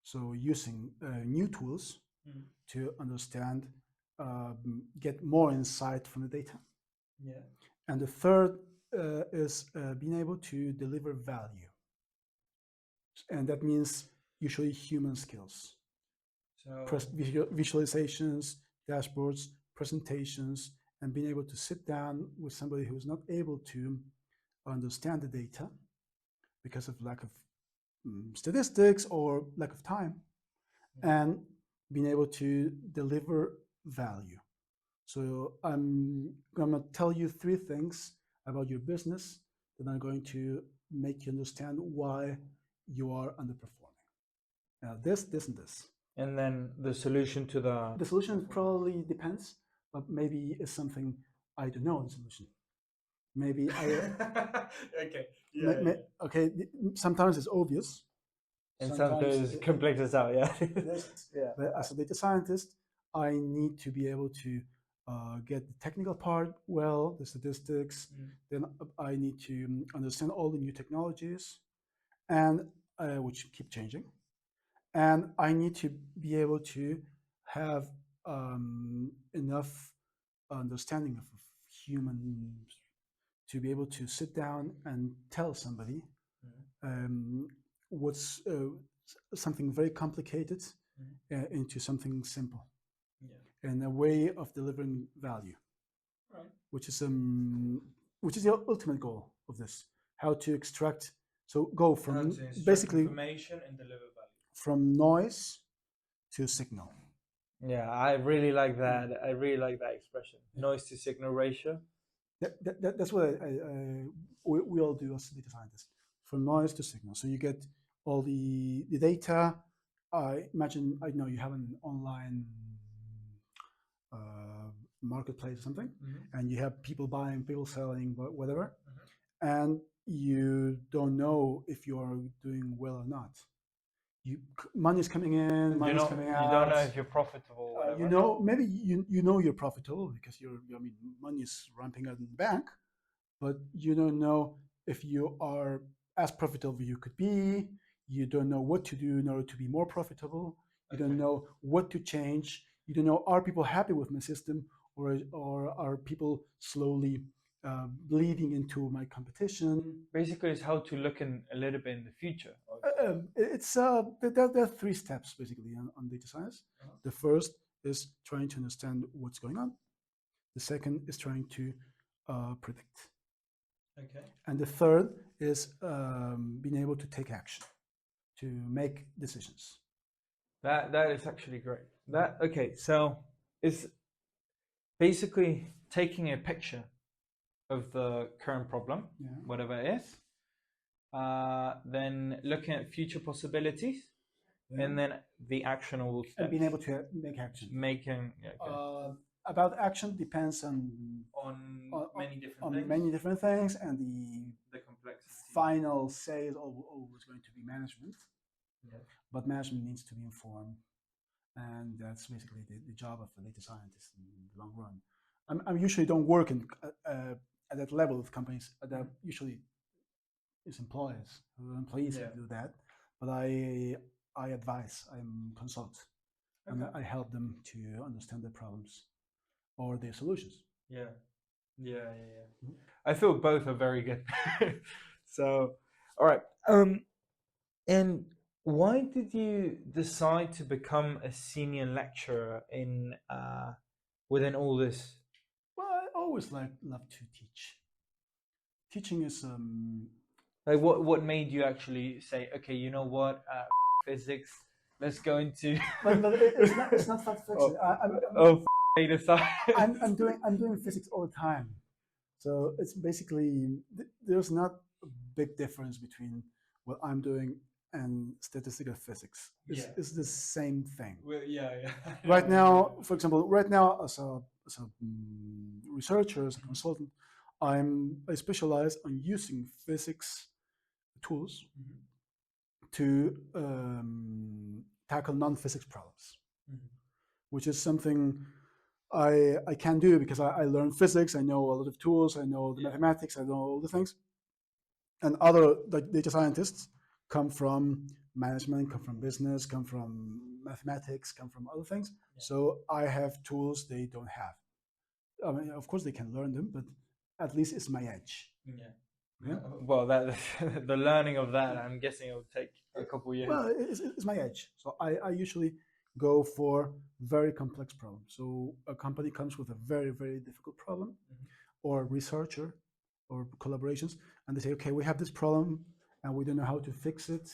So using new tools to understand, get more insight from the data. Yeah. And the third is being able to deliver value. And that means usually human skills. So Visualizations, dashboards, presentations, and being able to sit down with somebody who's not able to understand the data because of lack of statistics or lack of time, and being able to deliver value. So I'm gonna tell you three things about your business that are going to make you understand why you are underperforming. Now, this, and this. And then the solution to The solution probably depends, but maybe it's something I don't know the solution. Maybe I. Okay. Yeah. Okay. Sometimes it's obvious. And sometimes it completes out. Yeah. Yeah. But as a data scientist, I need to be able to get the technical part well, the statistics. Then I need to understand all the new technologies, and which keep changing. And I need to be able to have enough understanding of humans to be able to sit down and tell somebody what's something very complicated into something simple, and a way of delivering value, Right. which is the ultimate goal of this. How to extract, so go from basically information and deliver value. From noise to signal. Yeah, I really like that. I really like that expression. Noise to signal ratio. That's what we all do as data scientists. From noise to signal. So you get all the data. I imagine, I know you have an online marketplace or something, and you have people buying, people selling, whatever, and you don't know if you're doing well or not. Money's coming in, money's coming out. You don't know if you're profitable. Whatever. Maybe you know you're profitable because money is ramping up in the bank, but you don't know if you are as profitable you could be. You don't know what to do in order to be more profitable. You don't know what to change. You don't know, are people happy with my system, or are people slowly bleeding into my competition? Basically, it's how to look in a little bit in the future. There are three steps basically on data science. The first is trying to understand what's going on. The second is trying to predict. Okay. And the third is being able to take action, to make decisions. That is actually great. So it's basically taking a picture of the current problem, whatever it is, then looking at future possibilities, and then the actionable steps. And being able to make action. About action depends on many different things, and the complexity. Final say is always going to be management. Yeah. But management needs to be informed, and that's basically the job of a data scientist in the long run. I usually don't work at that level of companies. That usually is employees that do that. But I advise, I consult, and I help them to understand their problems or their solutions. Yeah. I feel both are very good. So, all right. And why did you decide to become a senior lecturer in within all this? Well, I always love to teach. Teaching is like what made you actually say, okay, you know what, physics, let's go into. But it's not physics. Data science. I'm doing physics all the time. So it's basically, there's not a big difference between what I'm doing and statistical physics Yeah. is the same thing. Well, yeah. Right now, for example, right now as a researcher, as a Mhm. consultant, I specialize on using physics tools Mhm. to tackle non-physics problems, Mhm. which is something I can do because I learned physics. I know a lot of tools. I know the Yeah. mathematics. I know all the things. And other like data scientists come from management, come from business, come from mathematics, come from other things. Yeah. So I have tools they don't have. I mean, of course they can learn them, but at least it's my edge. Yeah. Okay? Well, that the learning of that, I'm guessing it will take a couple years. Well, it's my edge. So I usually go for very complex problems. So a company comes with a very, very difficult problem, Mhm. or a researcher or collaborations, and they say, okay, we have this problem and we don't know how to fix it.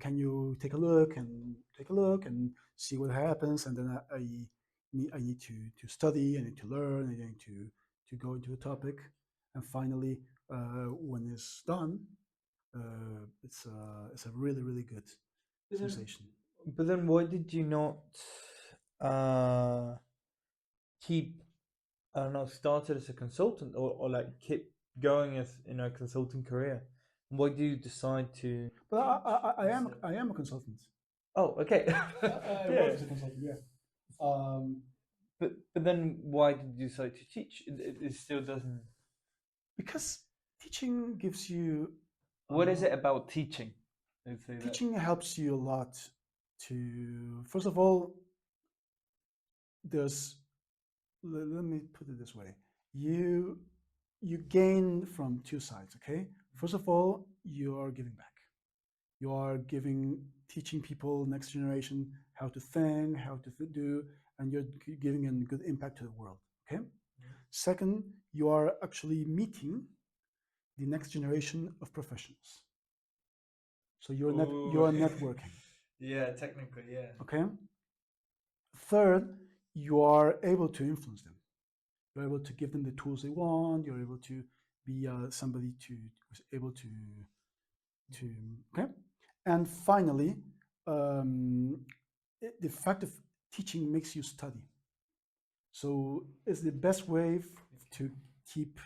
Can you take a look and see what happens? And then I need to study, I need to learn, I need to go into a topic, and finally, when it's done, it's a really really good But then, sensation. but then why did you not uh, keep, I don't know, started as a consultant, or like keep going as in a consulting career? Why do you decide to But instead? I am a consultant. Oh, okay. I Yeah. work as a consultant. Yeah. Um, But then why did you decide to teach? It still doesn't. because teaching gives you What is it about teaching? Let's say that. teaching helps you a lot to first of all there's let me put it this way, you you gain from two sides. Okay, first of all, you are giving back, you are giving, teaching people, next generation, how to think, how to do, and you're giving a good impact to the world. Okay, second, you are actually meeting the next generation of professionals, so Ooh. you're networking. Yeah, technically, yeah. Okay, third, you are able to influence them, you're able to give them the tools they want, you're able to be somebody to who's able to okay. And finally, um, the fact of teaching makes you study, so it's the best way to keep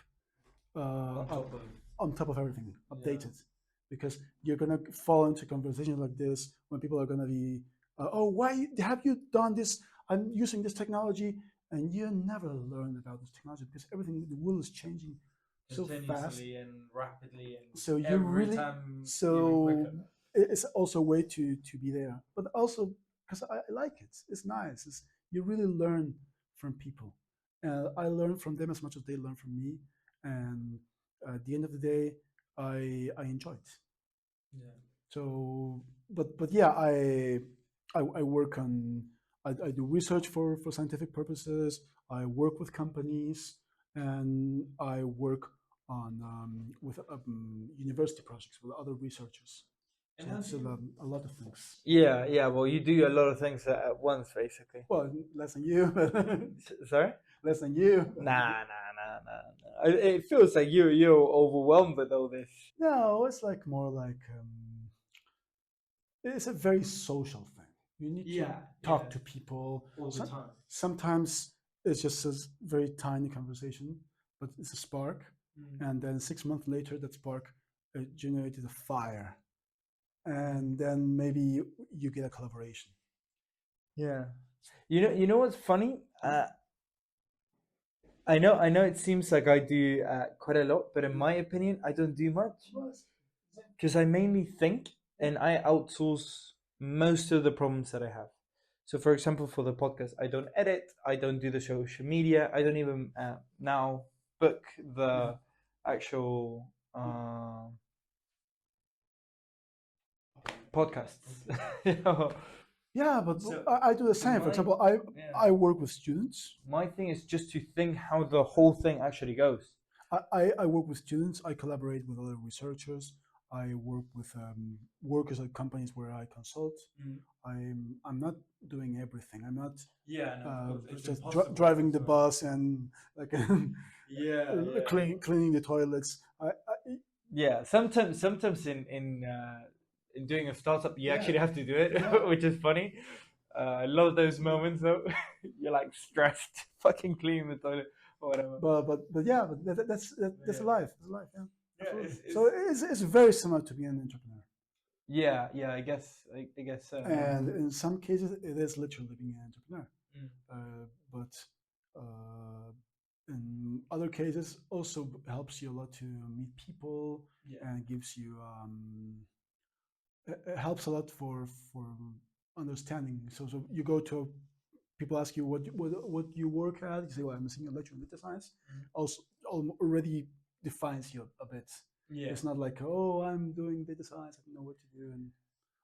On up top of. on top of everything, Yeah. updated, because you're gonna fall into conversations like this when people are gonna be, oh, why have you done this? I'm using this technology, and you never learn about this technology because everything, the world is changing so fast. Continuously and rapidly, and So you every really, time even so quicker. it's also a way to be there, but also because I like it. It's nice. You really learn from people. I learn from them as much as they learn from me, and at the end of the day, I enjoy it. Yeah. So, but yeah, I work on, I do research for scientific purposes. I work with companies, and I work on with university projects with other researchers. And So how it's do you? a lot of things. Yeah, yeah. Well, you do a lot of things at once, basically. Well, less than you, Sorry? less than you. Nah. It feels like you're overwhelmed with all this. No, it's like more like it's a very social thing. You need to Yeah, talk yeah, to people. all the time. Sometimes it's just a very tiny conversation, but it's a spark. Mm. And then 6 months later, that spark generated a fire. And then maybe you get a collaboration. Yeah. You know what's funny? I know it seems like I do quite a lot, but in my opinion, I don't do much because I mainly think and I outsource most of the problems that I have. So, for example, for the podcast, I don't edit, I don't do the social media, I don't even now book the actual podcasts. You know? Yeah, but So, I do the so same. For my example, yeah, I work with students. my thing is just to think how the whole thing actually goes. I work with students. I collaborate with other researchers. I work with workers at companies where I consult. Mm. I'm not doing everything. I'm not Yeah, no, of course, it's just impossible. driving the bus and like Yeah, yeah. cleaning the toilets. Yeah, sometimes in in doing a startup, you Yeah. actually have to do it, Yeah. which is funny. I love those moments though. You're like stressed, fucking clean the toilet or whatever. But yeah, but that's Yeah. life. That's life. Yeah. Yeah, Absolutely. So it's very similar to being an entrepreneur, yeah. I guess so. and in some cases it is literally being an entrepreneur. But in other cases, also helps you a lot to meet people and gives you it helps a lot for understanding. So you go to people ask you what you work at. You say, well, I'm a senior lecturer in data science. Also, already defines you a bit. Yeah. It's not like, oh, I'm doing data science. I don't know what to do, and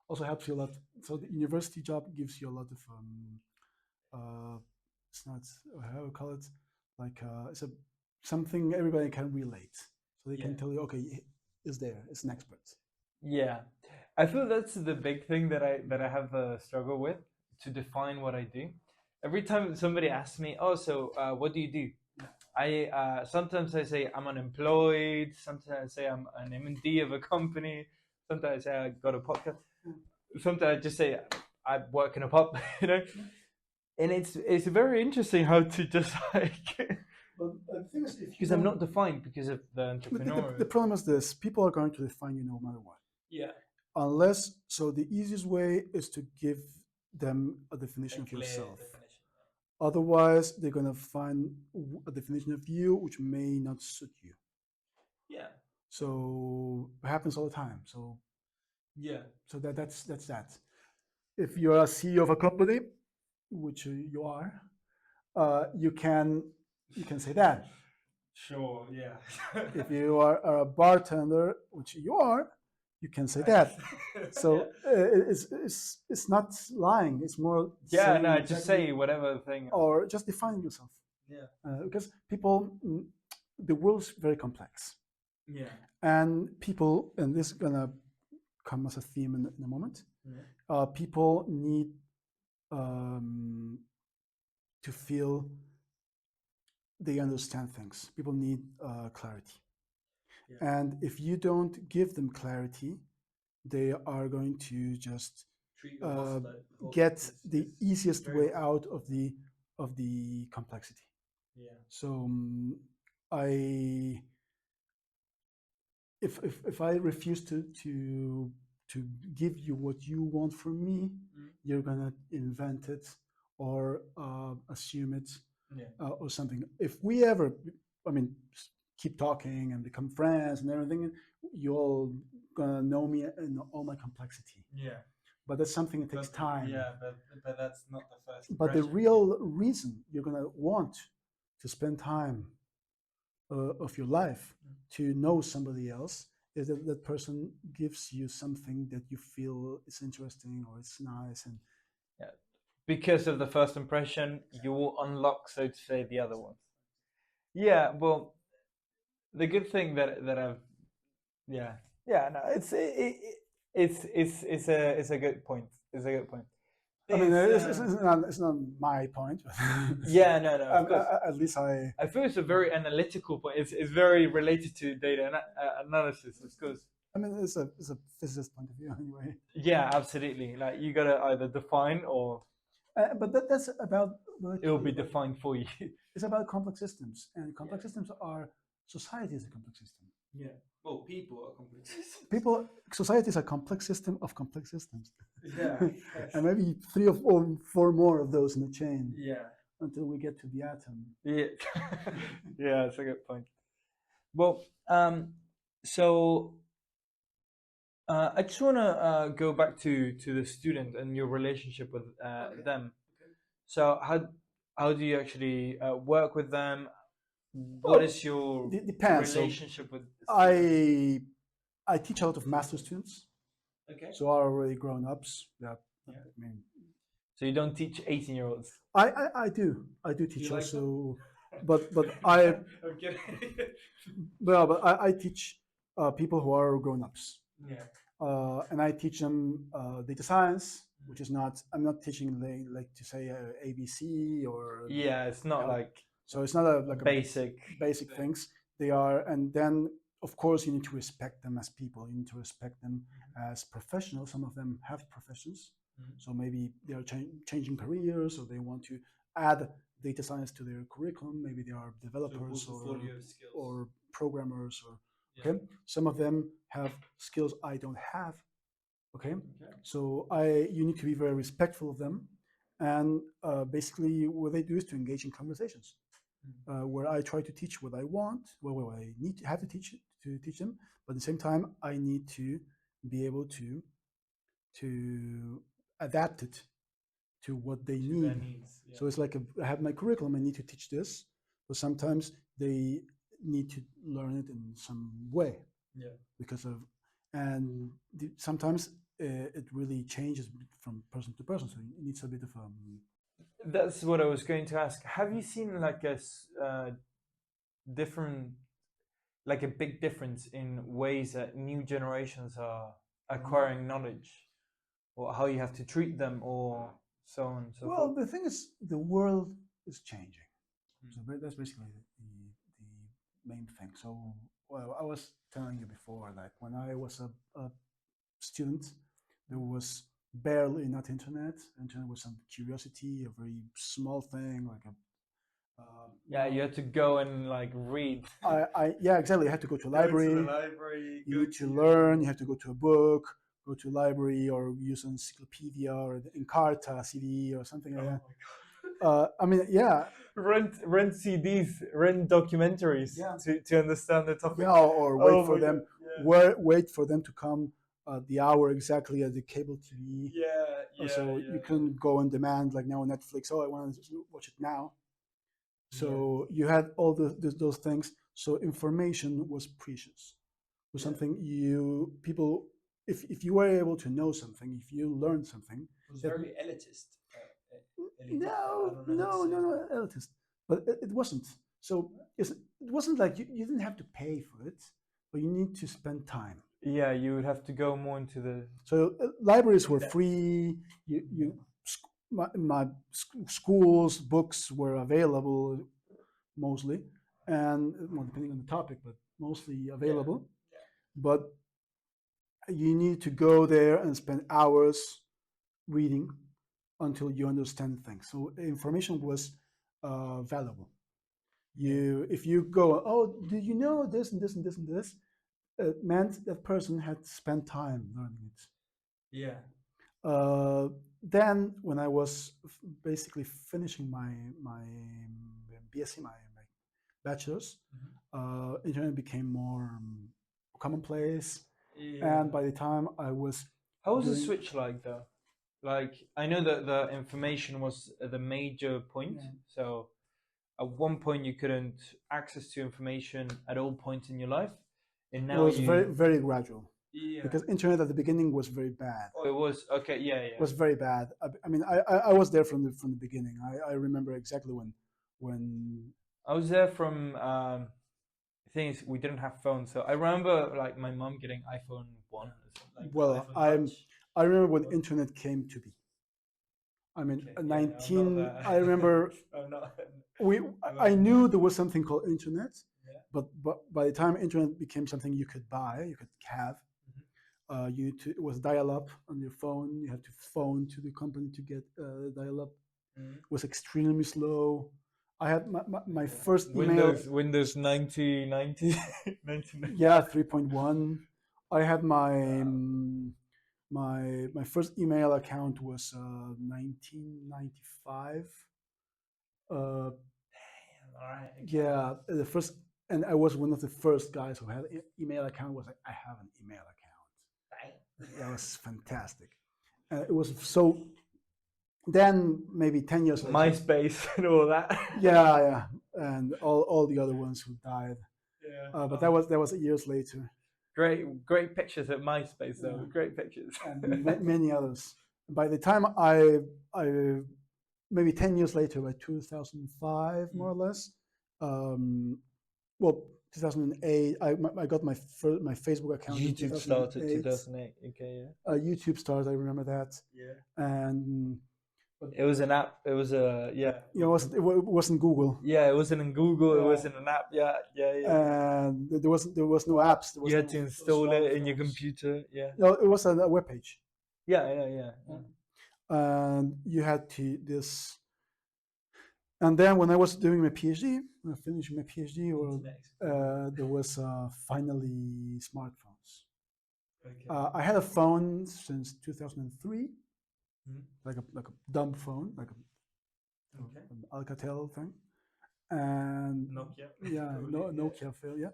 also helps you a lot. So the university job gives you a lot of it's not how do I call it, like it's a something everybody can relate. So they can tell you, okay, is there? It's an expert. Yeah, I feel that's the big thing that I have a struggle with to define what I do. Every time somebody asks me, "Oh, so what do you do?" I sometimes I say I'm unemployed. Sometimes I say I'm an M&D of a company. Sometimes I say I got a podcast. Sometimes I just say I work in a pub. You know, and it's very interesting how to just like But the thing is, if you because I'm don't- not defined because of the But entrepreneur. the problem is this: people are going to define you no matter what. Yeah, Unless, so the easiest way is to give them a definition of clear yourself. definition. Otherwise, they're gonna find a definition of you which may not suit you. Yeah, So it happens all the time. So yeah, that's that. If you're a CEO of a company, which you are, you can say that. sure, yeah. If you are a bartender, which you are, you can say that. So it's not lying. It's more Yeah, saying no, just exactly- say whatever thing. or just defining yourself. Yeah, Because people, the world's very complex, yeah, and people, and this is gonna come as a theme in a moment. People need to feel they understand things. People need clarity. And if you don't give them clarity, they are going to just get the easiest way out of the complexity. Yeah. So I if I refuse to give you what you want from me, you're gonna invent it or assume it or something. If we ever, I mean, keep talking and become friends and everything, you're all gonna know me and all my complexity. Yeah. But that's something that takes time. Yeah, but that's not the first. But the real reason you're gonna want to spend time of your life to know somebody else is that that person gives you something that you feel is interesting or it's nice, and because of the first impression, you will unlock, so to say, the other ones. Yeah, well, the good thing that I've, yeah, no, it's a good point. It's a good point. I mean, it's not my point. Yeah, no, of course. At least I feel it's a very analytical point. It's very related to data analysis, of course. I mean, it's a physicist point of view anyway. Yeah, absolutely. Like you gotta either define or but that's about it will be defined for you. It's about complex systems, and complex systems are society is a complex system. Yeah. Well, people are complex systems. Society is a complex system of complex systems. Yeah. And maybe 3 or 4 more of those in the chain. Yeah. Until we get to the atom. Yeah. Yeah, that's a good point. Well, so I just want to go back to the student and your relationship with them. So how do you actually work with them? What is your relationship with? I teach a lot of master students. Okay. So are already grown ups. Yeah. I mean, so you don't teach 18-year-olds. I do teach also, but I well, but I teach people who are grown ups. Yeah. And I teach them data science, which is not, I'm not teaching like to say ABC or. Yeah, it's not like. So it's not like basic things. They are, and then of course, you need to respect them as people. You need to respect them as professionals. Some of them have professions, so maybe they are changing careers, or they want to add data science to their curriculum. Maybe they are developers or programmers, or okay. Some of them have skills I don't have. Okay, so you need to be very respectful of them, and basically what they do is to engage in conversations where I try to teach what I want, what I need to have to teach them, but at the same time I need to be able to adapt it to what they need. So it's like I have my curriculum, I need to teach this, but sometimes they need to learn it in some way because of, and sometimes it really changes from person to person, so it needs a bit of That's what I was going to ask. Have you seen like a different, like a big difference in ways that new generations are acquiring knowledge, or how you have to treat them, or so on and so well, forth? the thing is, the world is changing. So that's basically the main thing. So, well, I was telling you before, like when I was a student, there was barely not internet. Internet was some curiosity, a very small thing, like a. Yeah, you had to go and like read. Yeah, exactly. You had to go to a library. Go to the library. You need to learn. You have to go to a book, go to a library, or use an encyclopedia or Encarta CD or something like that. I mean, yeah. Rent CDs, rent documentaries to understand the topic. Yeah, or wait for them. Wait for them to come the hour exactly at the cable TV. So you can go on demand, like now on Netflix. Oh, I want to watch it now. So you had all those things. So information was precious. Was something people, if you were able to know something, if you learned something, it was very elitist. No, elitist. But it wasn't. So it wasn't like you didn't have to pay for it, but you need to spend time. Yeah, you would have to go more into the. So libraries were free. My schools books were available mostly, and well, depending on the topic, but mostly available. But you need to go there and spend hours reading until you understand things. So information was valuable. If you go, oh, did you know this and this and this and this? It meant that person had spent time learning it. Then when I was basically finishing my BSc, my bachelor's, internet became more commonplace. And by the time I was, how was the switch like though? Like I know that the information was the major point. So at one point you couldn't access to information at all points in your life, and now it was very very gradual. Because internet at the beginning was very bad. Oh, it was okay. Yeah. It was very bad. I mean, I was there from the beginning. I remember exactly when I was there from. The thing is, we didn't have phones, so I remember like my mom getting iPhone 1. Like well, I remember when internet came to be. I mean, 19. I remember. I knew there was something called internet, but by the time internet became something you could buy, you could have. It was dial-up on your phone. You had to phone to the company to get dial-up. It was extremely slow. I had my first email. Windows 90. Yeah, 3.1. I had my first email account was 1995. All right. Yeah, the first, and I was one of the first guys who had an email account. Was like, I have an email account. That was fantastic. It was so. Then maybe 10 years later, MySpace and all that. yeah, and all the other ones who died. But that was years later. Great pictures at MySpace though. Yeah. Great pictures. And many others. By the time I maybe 10 years later, by 2005 more or less. Well, 2008, I got my Facebook account. YouTube started 2008. Okay, yeah. YouTube started. I remember that. Yeah. And It was an app. It was a it wasn't Google. Yeah, it wasn't in Google. It Yeah. wasn't an app. Yeah. And there was no apps. There was You had no to install it in your smartphones. computer. Yeah. No, it was a web page. Yeah. And you had to this. And then when I was doing my PhD, when I finished my PhD, there was finally smartphones. Okay. I had a phone since 2003, Mhm. like a dumb phone, like an Alcatel thing, and Nokia. yeah, Nokia phone, yeah.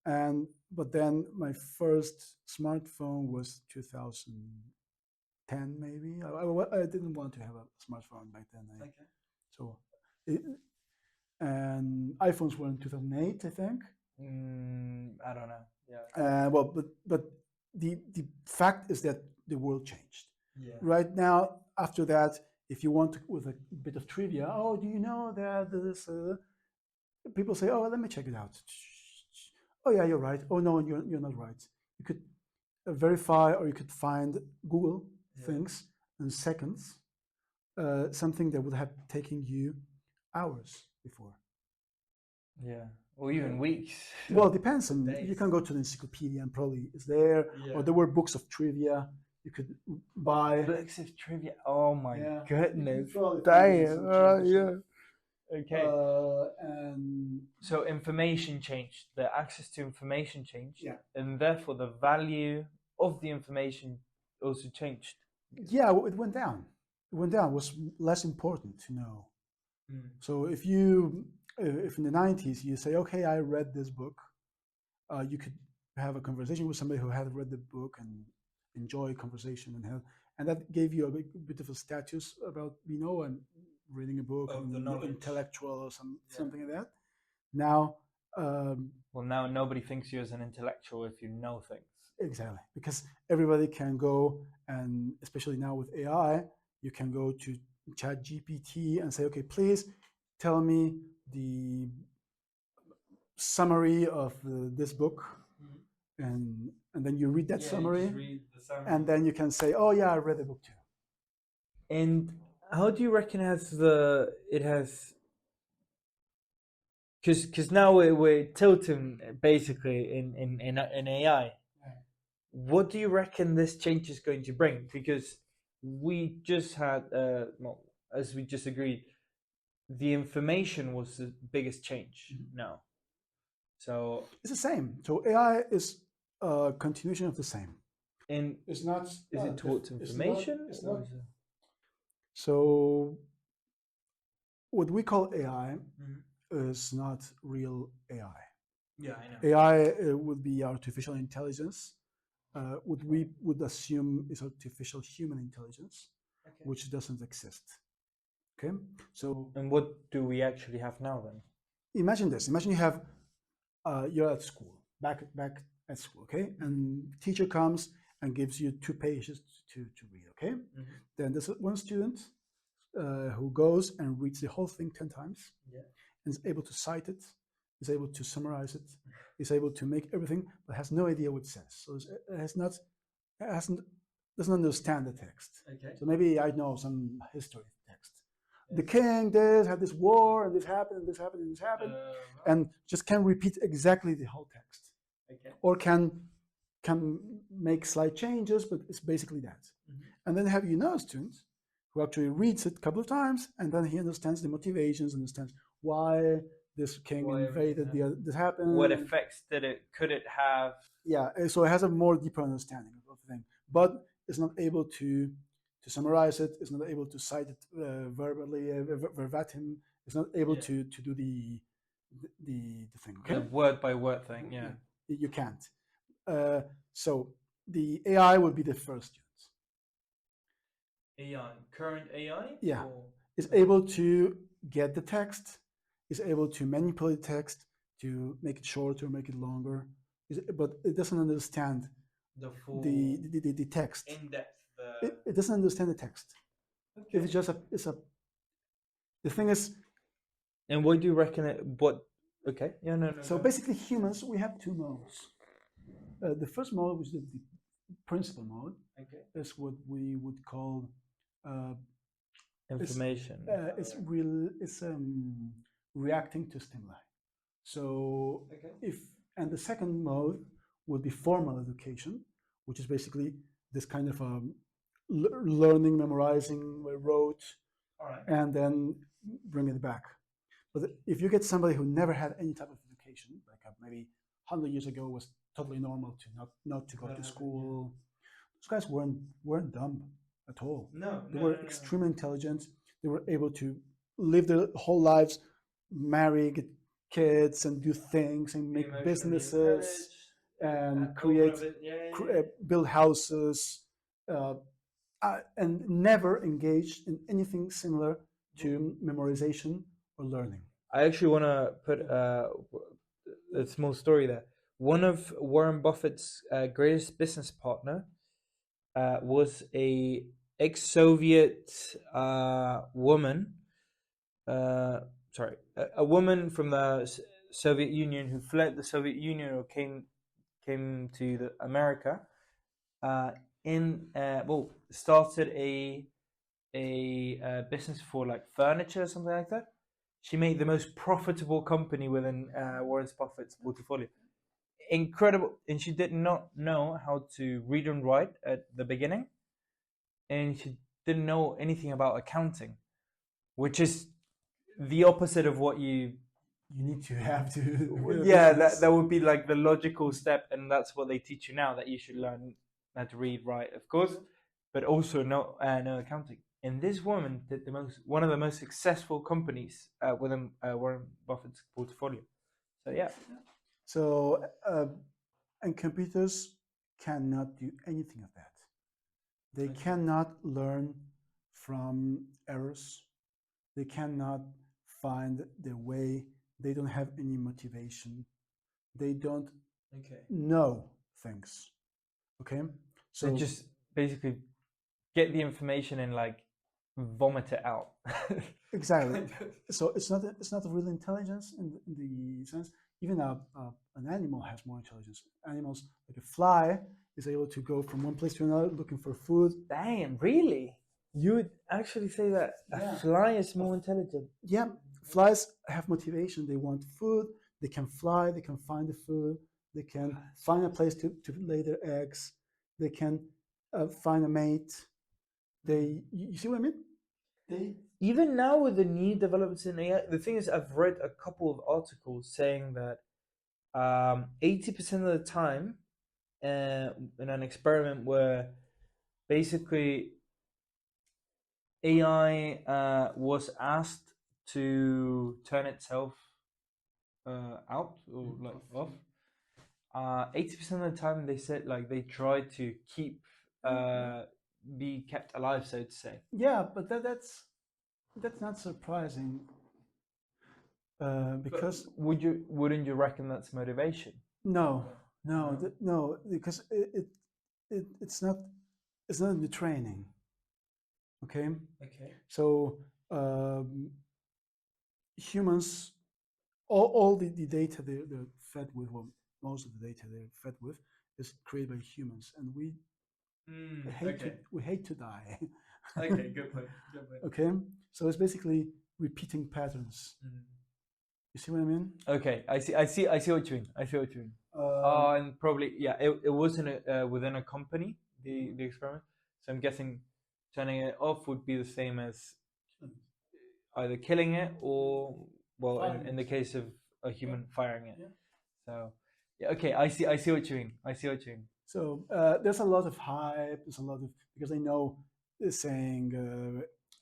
And but then my first smartphone was 2010, maybe. I didn't want to have a smartphone back then. So, it, and iPhones were in 2008, I think. I don't know. Yeah. Well, but the fact is that the world changed. Yeah. Right now, after that, if you want to, with a bit of trivia, oh, do you know that this? People say, oh, let me check it out. Oh yeah, you're right. Oh no, you're not right. You could verify, or you could find Google things in seconds. Something that would have taken you hours before. Yeah. Or even weeks. Well, it depends on. You can go to the encyclopedia and probably it's there. Or there were books of trivia you could buy. Books of trivia. Oh my goodness. Damn. Yeah. Okay. And so information changed. The access to information changed. Yeah. And therefore the value of the information also changed. Yeah, it went down. It went down. It was less important to know. So if in the 90s you say, okay, I read this book, you could have a conversation with somebody who had read the book and enjoy conversation and that gave you a bit of a status about, I'm reading a book, Of the I'm knowledge. Intellectual or something like that. Now, well, now nobody thinks you as an intellectual if you know things. Exactly, because everybody can go, and especially now with AI, you can go to Chat GPT and say, okay, please tell me the summary of this book, and then you read that summary, read the summary, and then you can say, oh yeah, I read the book too. And how do you reckon it has? Because now we're tilting basically in AI. What do you reckon this change is going to bring? Because we just had, as we just agreed, the information was the biggest change now. So it's the same. So AI is a continuation of the same. And it's not. Is it towards information? It's not. So what we call AI is not real AI. Yeah, I know. AI would be artificial intelligence. What we would assume is artificial human intelligence, which doesn't exist. Okay, so. And what do we actually have now then? Imagine this. Imagine you have, you're at school, back at school, okay, and teacher comes and gives you 2 pages to read, okay. Then there's one student who goes and reads the whole thing 10 times, and is able to cite it, is able to summarize it, is able to make everything, but has no idea what it says. So doesn't understand the text. Okay. So maybe I know some history text. The king had this war, and this happened, and this happened, and this happened, and just can repeat exactly the whole text. Okay. Or can make slight changes, but it's basically that. And then have a student who actually reads it a couple of times, and then he understands the motivations, understands why this king invaded, this happened. What effects could it have? Yeah, so it has a more deeper understanding of the thing, but it's not able to summarize it. It's not able to cite it verbally, verbatim. It's not able to do the thing. Okay? The word by word thing. Yeah. You can't. So the AI would be the first student. AI, current AI. Yeah, is able to get the text, is able to manipulate text to make it shorter, make it longer, but it doesn't understand the full the text. In depth. It doesn't understand the text. Okay. It's just the thing is. And what do you reckon it? What? Okay. Yeah. No. So basically, humans, we have 2 modes. The first mode, which is the principal mode, is what we would call information. It's reacting to stimuli. So and the second mode would be formal education, which is basically this kind of learning, memorizing, rote, and then bring it back. But if you get somebody who never had any type of education, like maybe 100 years ago was totally normal to not to go to school, those guys weren't dumb at all. They were extremely intelligent. They were able to live their whole lives, marry, get kids, and do things, and make businesses, and build houses, and never engaged in anything similar to memorization or learning. I actually want to put a small story there. One of Warren Buffett's greatest business partner was a ex-Soviet woman. A woman from the Soviet Union who fled the Soviet Union or came to America. Started a business for like furniture or something like that. She made the most profitable company within Warren Buffett's portfolio. Incredible. And she did not know how to read and write at the beginning. And she didn't know anything about accounting, which is the opposite of what you need to have to. That would be like the logical step. And that's what they teach you now, that you should learn how to read, write, of course, but also know accounting. And this woman did one of the most successful companies within Warren Buffett's portfolio. So yeah. So and computers cannot do anything of that. They cannot learn from errors. They cannot find their way. They don't have any motivation. They don't know things. Okay, so they just basically get the information and like vomit it out. Exactly. So it's not a real intelligence in the sense. Even an animal has more intelligence. Animals, like a fly, is able to go from one place to another looking for food. Damn, really? You would actually say that a fly is more intelligent? Yeah, flies have motivation. They want food. They can fly. They can find the food. They can find a place to lay their eggs. They can find a mate. You see what I mean? Even now with the new developments in AI, the thing is, I've read a couple of articles saying that 80% of the time in an experiment where basically AI was asked to turn itself out or like off, 80% of the time they said like they tried to keep be kept alive, so to say. Yeah, but that's not surprising because wouldn't you reckon that's motivation? No, because it's not in the training. Okay. So humans, all the data they're fed with, well, most of the data they're fed with is created by humans, and we hate to die. Okay, good point. Okay, so it's basically repeating patterns. You see what I mean? Okay, I see what you mean. And probably it wasn't within a company, the experiment. So I'm guessing turning it off would be the same as either killing it or, well, in the case of a human, firing it. So okay, I see what you mean. So there's a lot of hype. There's a lot of, because they know saying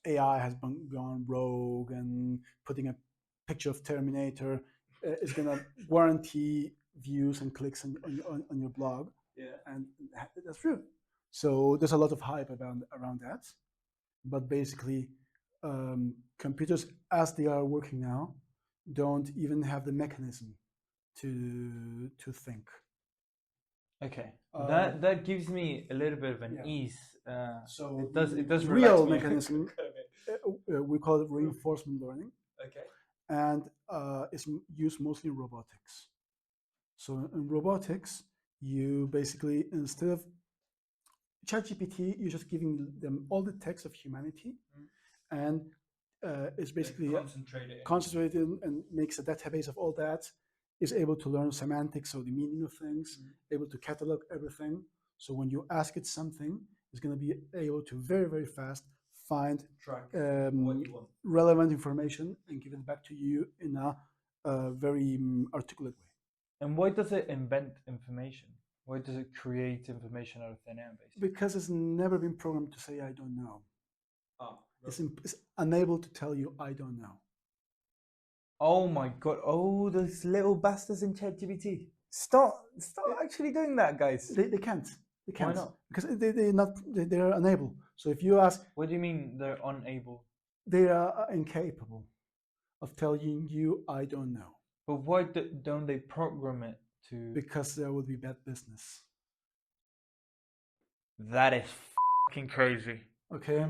AI has gone rogue and putting a picture of Terminator is going to guarantee views and clicks on your blog. And that's true. So there's a lot of hype around that. But basically, computers, as they are working now, don't even have the mechanism to think. Okay, that gives me a little bit of an ease. So it does real mechanism. We call it reinforcement learning. Okay. And it's used mostly in robotics. So in robotics, you basically, instead of ChatGPT, you're just giving them all the text of humanity, and is basically concentrated and makes a database of all that, is able to learn semantics, so the meaning of things, able to catalog everything. So when you ask it something, it's going to be able to very, very fast find relevant information and give it back to you in a very articulate way. And why does it invent information? Why does it create information out of thin air, basically? Because it's never been programmed to say, I don't know. Oh, it's unable to tell you, I don't know. Oh my God. Oh, those little bastards in ChatGPT. Stop actually doing that, guys. They can't. They can't. Why not? Because they're unable. So if you ask... What do you mean they're unable? They are incapable of telling you, I don't know. But why don't they program it to... Because there would be bad business. That is fucking crazy. Okay?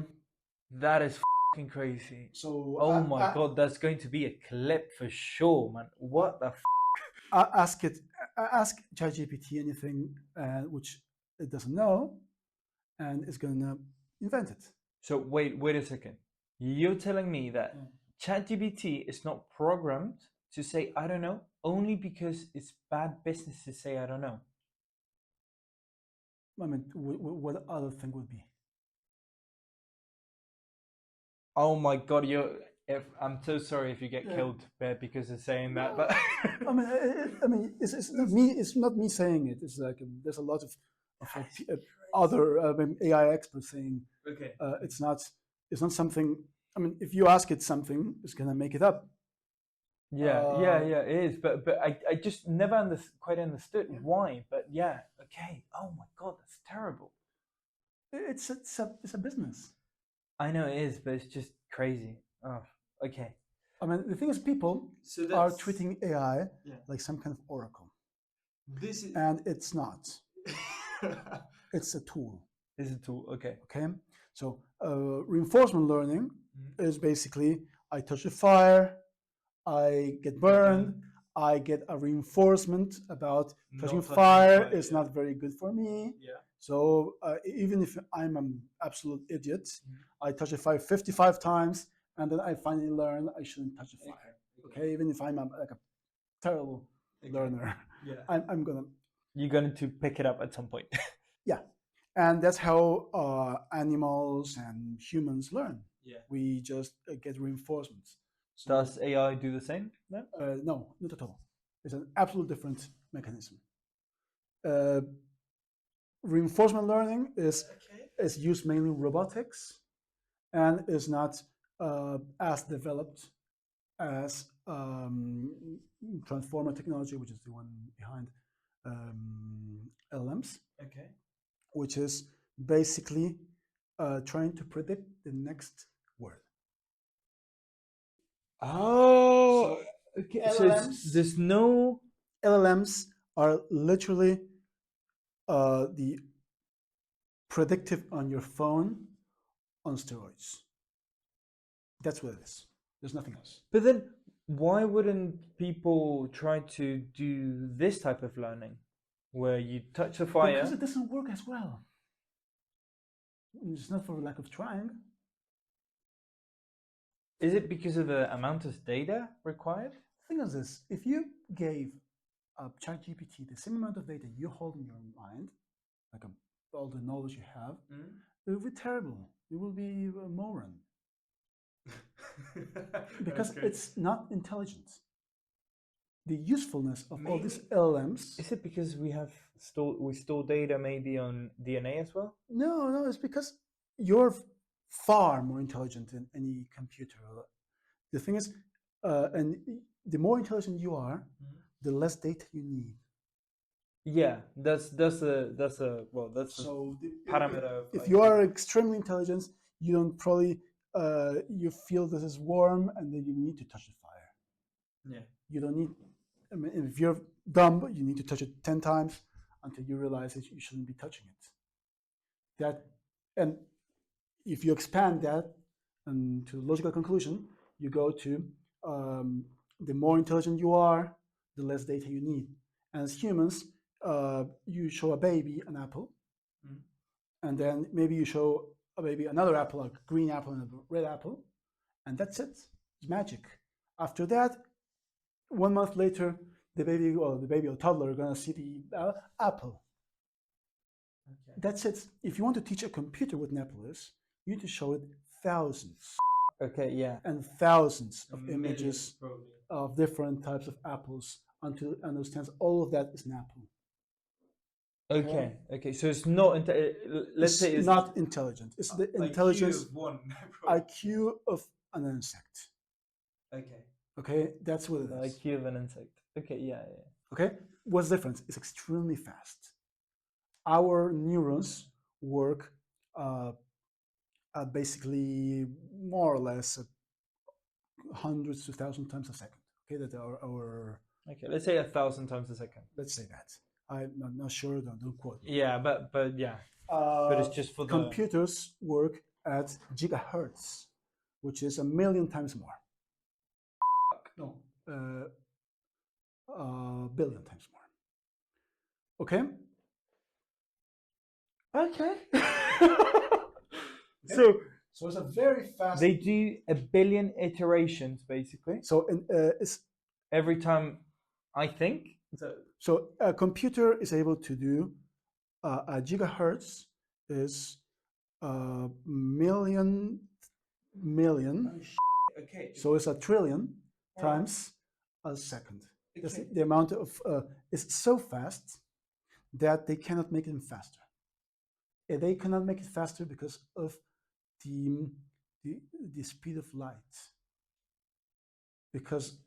That is fucking crazy. So... Oh my God, that's going to be a clip for sure, man. What the Ask ChatGPT anything which it doesn't know, and it's going to invent it. So wait a second. You're telling me that ChatGPT is not programmed to say I don't know only because it's bad business to say I don't know? I mean, what other thing would be? Oh my God, I'm so sorry if you get killed because of saying that. But I mean, it's not me. It's not me saying it. It's like there's a lot of other AI experts saying it's not something. I mean, if you ask it something, it's gonna make it up. Yeah, it is. But I just never quite understood why. But yeah, okay. Oh my God, that's terrible. It's a business. I know it is, but it's just crazy. Oh, okay. I mean, the thing is, people are treating AI like some kind of oracle. And it's not. It's a tool. It's a tool. Okay. Okay. So reinforcement learning is basically I touch a fire, I get burned, I get a reinforcement about touching fire is not very good for me. Yeah. So even if I'm an absolute idiot, I touch a fire 55 times, and then I finally learn I shouldn't touch a fire. Okay, even if I'm like a terrible learner, You're going to pick it up at some point. Yeah, and that's how animals and humans learn. Yeah, we just get reinforcements. So, does AI do the same? No, no, not at all. It's an absolute different mechanism. Reinforcement learning is used mainly in robotics and is not as developed as transformer technology, which is the one behind LLMs, which is basically trying to predict the next word. Oh, okay. So there's no... LLMs are literally the predictive on your phone on steroids. That's what it is. There's nothing else. But then why wouldn't people try to do this type of learning where you touch a fire? Because it doesn't work as well. It's not for lack of trying. Is it because of the amount of data required? The thing is this, if you gave ChatGPT the same amount of data you hold in your mind, like all the knowledge you have, it will be terrible. It will be a moron. Because it's not intelligent. The usefulness of all these LLMs... Is it because we store data maybe on DNA as well? No, it's because you're far more intelligent than any computer. The thing is, and the more intelligent you are, the less data you need. Yeah, that's a parameter. If you are extremely intelligent, you don't probably you feel this is warm and then you need to touch the fire. Yeah. You don't need. I mean, if you're dumb, you need to touch it 10 times until you realize that you shouldn't be touching it. And if you expand that to logical conclusion, you go to the more intelligent you are, the less data you need. And as humans, you show a baby an apple, and then maybe you show maybe another apple, a green apple and a red apple, and that's it. It's magic. After that, 1 month later, the baby or toddler are gonna see the apple. Okay. That's it. If you want to teach a computer what an apple is, you need to show it thousands Okay. Yeah. and thousands of Millions, images probably. of different types of apples until it understands all of that is an apple. Okay. Okay. So it's not. Let's say it's not intelligent. It's the intelligence IQ of one. IQ of an insect. Okay. Okay, that's what it The is. IQ of an insect. Okay. Yeah. Yeah. Okay, what's the difference? It's extremely fast. Our neurons work basically more or less hundreds to thousands times a second. Okay, that are our. Okay. Let's say 1,000 times a second. Let's say that. I'm not sure. Don't quote me. Yeah. But yeah. But it's just for the computers work at gigahertz, which is 1,000,000 times more. No, billion times more. Okay. Okay. So it's a very fast. They do 1 billion iterations basically. So it's Every time I think. so a computer is able to do a gigahertz is million. Okay. So it's 1,000,000,000,000 times a second. That's the amount of it's so fast that they cannot make it faster. They cannot make it faster because of the speed of light. Because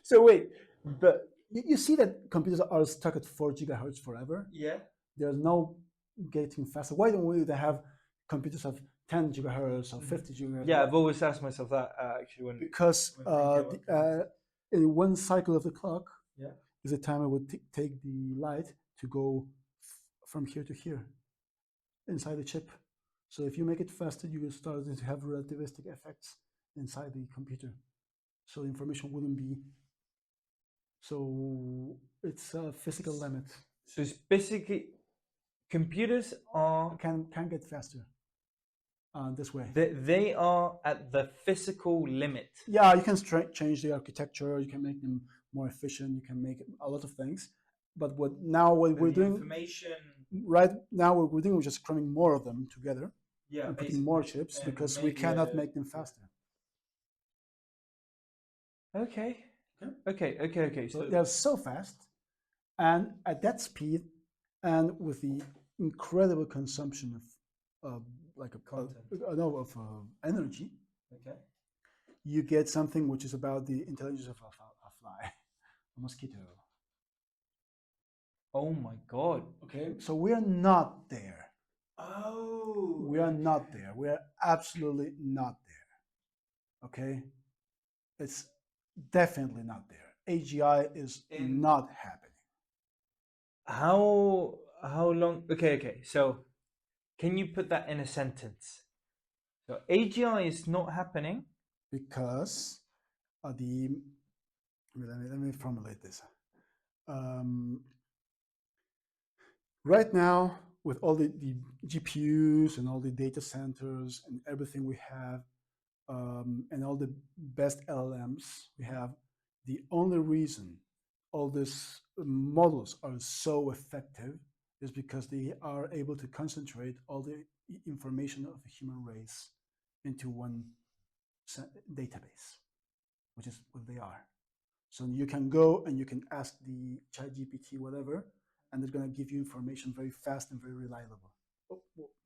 So wait, but you see that computers are stuck at 4 gigahertz forever. yeah. There's no getting faster. Why don't we have computers of 10 gigahertz or 50 gigahertz? Yeah, I've always asked myself that actually when Because in one cycle of the clock yeah. is the time it would take the light to go from here to here inside the chip. So if you make it faster, you will start to have relativistic effects inside the computer. So the information wouldn't be. So it's a physical limit. So it's basically computers are Can get faster this way. they are at the physical limit. Yeah, you can change the architecture. You can make them more efficient. You can make a lot of things. But what we're doing information. right now, what we're doing is just cramming more of them together Yeah, and putting more chips because we cannot make them faster. Okay. Okay. So they're so fast, and at that speed, and with the incredible consumption of energy, okay. You get something which is about the intelligence of a fly, a mosquito. Oh my God. Okay, so we are not there. Oh. We are not there. We are absolutely not there. Okay, it's definitely not there. AGI is not happening. How long? Okay. So, can you put that in a sentence? So AGI is not happening because let me formulate this. Right now, with all the GPUs and all the data centers and everything we have, and all the best LLMs we have, the only reason all these models are so effective is because they are able to concentrate all the information of the human race into one database, which is what they are. So you can go and you can ask the ChatGPT whatever, and it's going to give you information very fast and very reliable.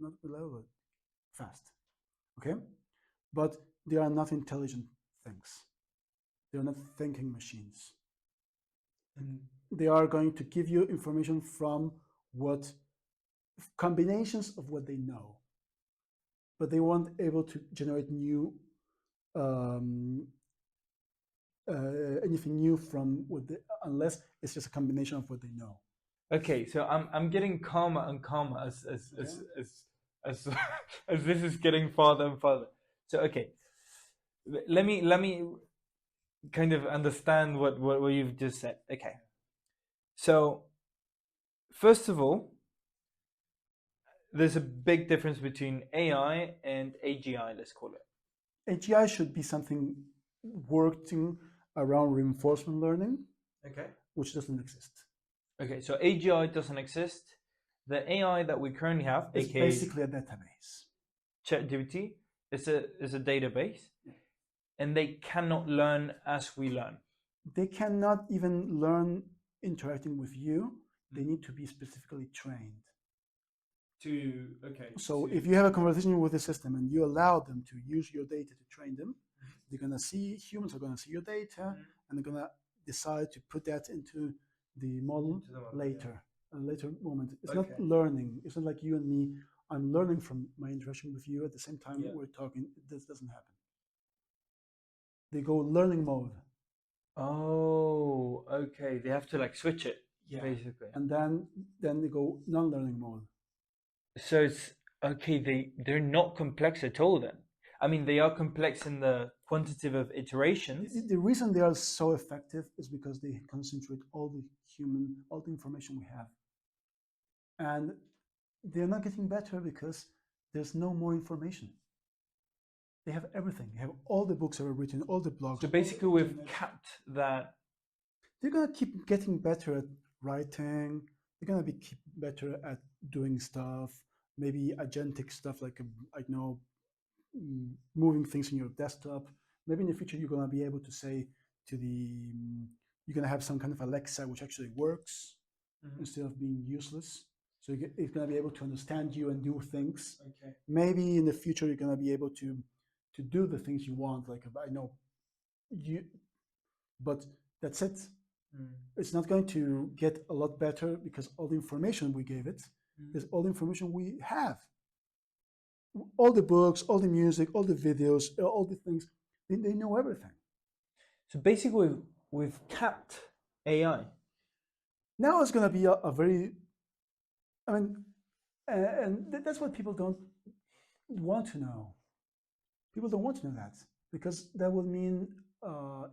Not reliable, fast. Okay? But they are not intelligent things. They are not thinking machines. They are going to give you information from combinations of what they know. But they weren't able to generate new anything new from unless it's just a combination of what they know. Okay, so I'm getting calmer and calmer as as this is getting farther and farther. So okay, let me kind of understand what you've just said. Okay, so first of all, there's a big difference between AI and AGI, let's call it. AGI should be something working around reinforcement learning, Okay. which doesn't exist. Okay, so AGI doesn't exist. The AI that we currently have, It's aka basically a database. ChatGPT, is a database, and they cannot learn as we learn. They cannot even learn interacting with you. They need to be specifically trained. So if you have a conversation with the system and you allow them to use your data to train them, they're gonna see, humans are gonna see your data, and they're gonna decide to put that into the model later, a later moment. It's not learning. It's not like you and me. I'm learning from my interaction with you at the same time we're talking. This doesn't happen. They go learning mode. Oh, okay. They have to like switch it, basically. And then they go non-learning mode. So it's okay. They're not complex at all then. I mean, they are complex in the quantitative iterations. The reason they are so effective is because they concentrate all the information we have. And they're not getting better because there's no more information. They have everything. They have all the books that are written, all the blogs. So basically, we've capped that. They're gonna keep getting better at writing. They're gonna keep better at doing stuff. Maybe agentic stuff like moving things in your desktop. Maybe in the future you're gonna be able to say to you're gonna have some kind of Alexa which actually works instead of being useless. So it's gonna be able to understand you and do things. Okay. Maybe in the future you're gonna be able to do the things you want. Like I know you, but that's it. It's not going to get a lot better because all the information we gave it is all the information we have. All the books, all the music, all the videos, all the things, they know everything. So basically, we've capped AI. Now it's going to be a very, I mean, and that's what people don't want to know. People don't want to know that because that will mean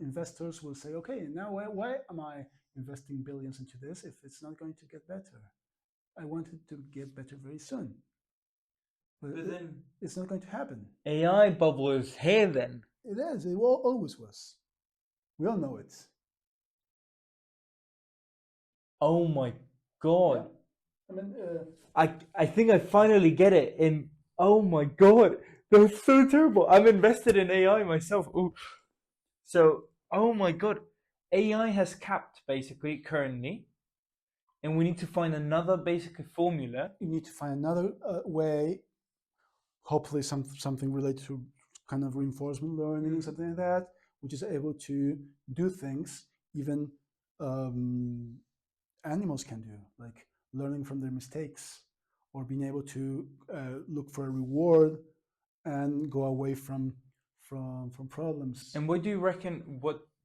investors will say, okay, now why am I investing billions into this if it's not going to get better? I want it to get better very soon. But then it's not going to happen. AI bubble is here then. It is. It always was. We all know it. Oh my God. Yeah. I mean, I think I finally get it. And oh my God, that's so terrible. I'm invested in AI myself. Ooh. So, oh my God, AI has capped basically currently, and we need to find another basic formula. You need to find another way, hopefully something related to kind of reinforcement learning, something like that, which is able to do things even animals can do, like learning from their mistakes or being able to look for a reward and go away from problems. And what do you reckon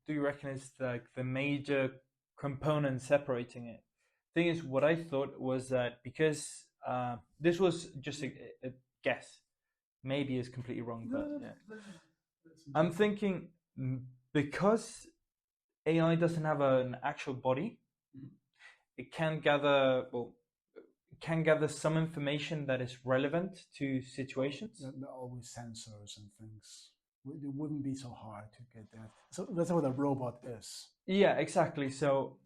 is like the major component separating it? Thing is, what I thought was that because this was just a guess, maybe it's completely wrong, but yeah. I'm thinking because AI doesn't have an actual body, it can gather some information that is relevant to situations. They're always sensors and things. It wouldn't be so hard to get that. So that's what a robot is. Yeah, exactly. So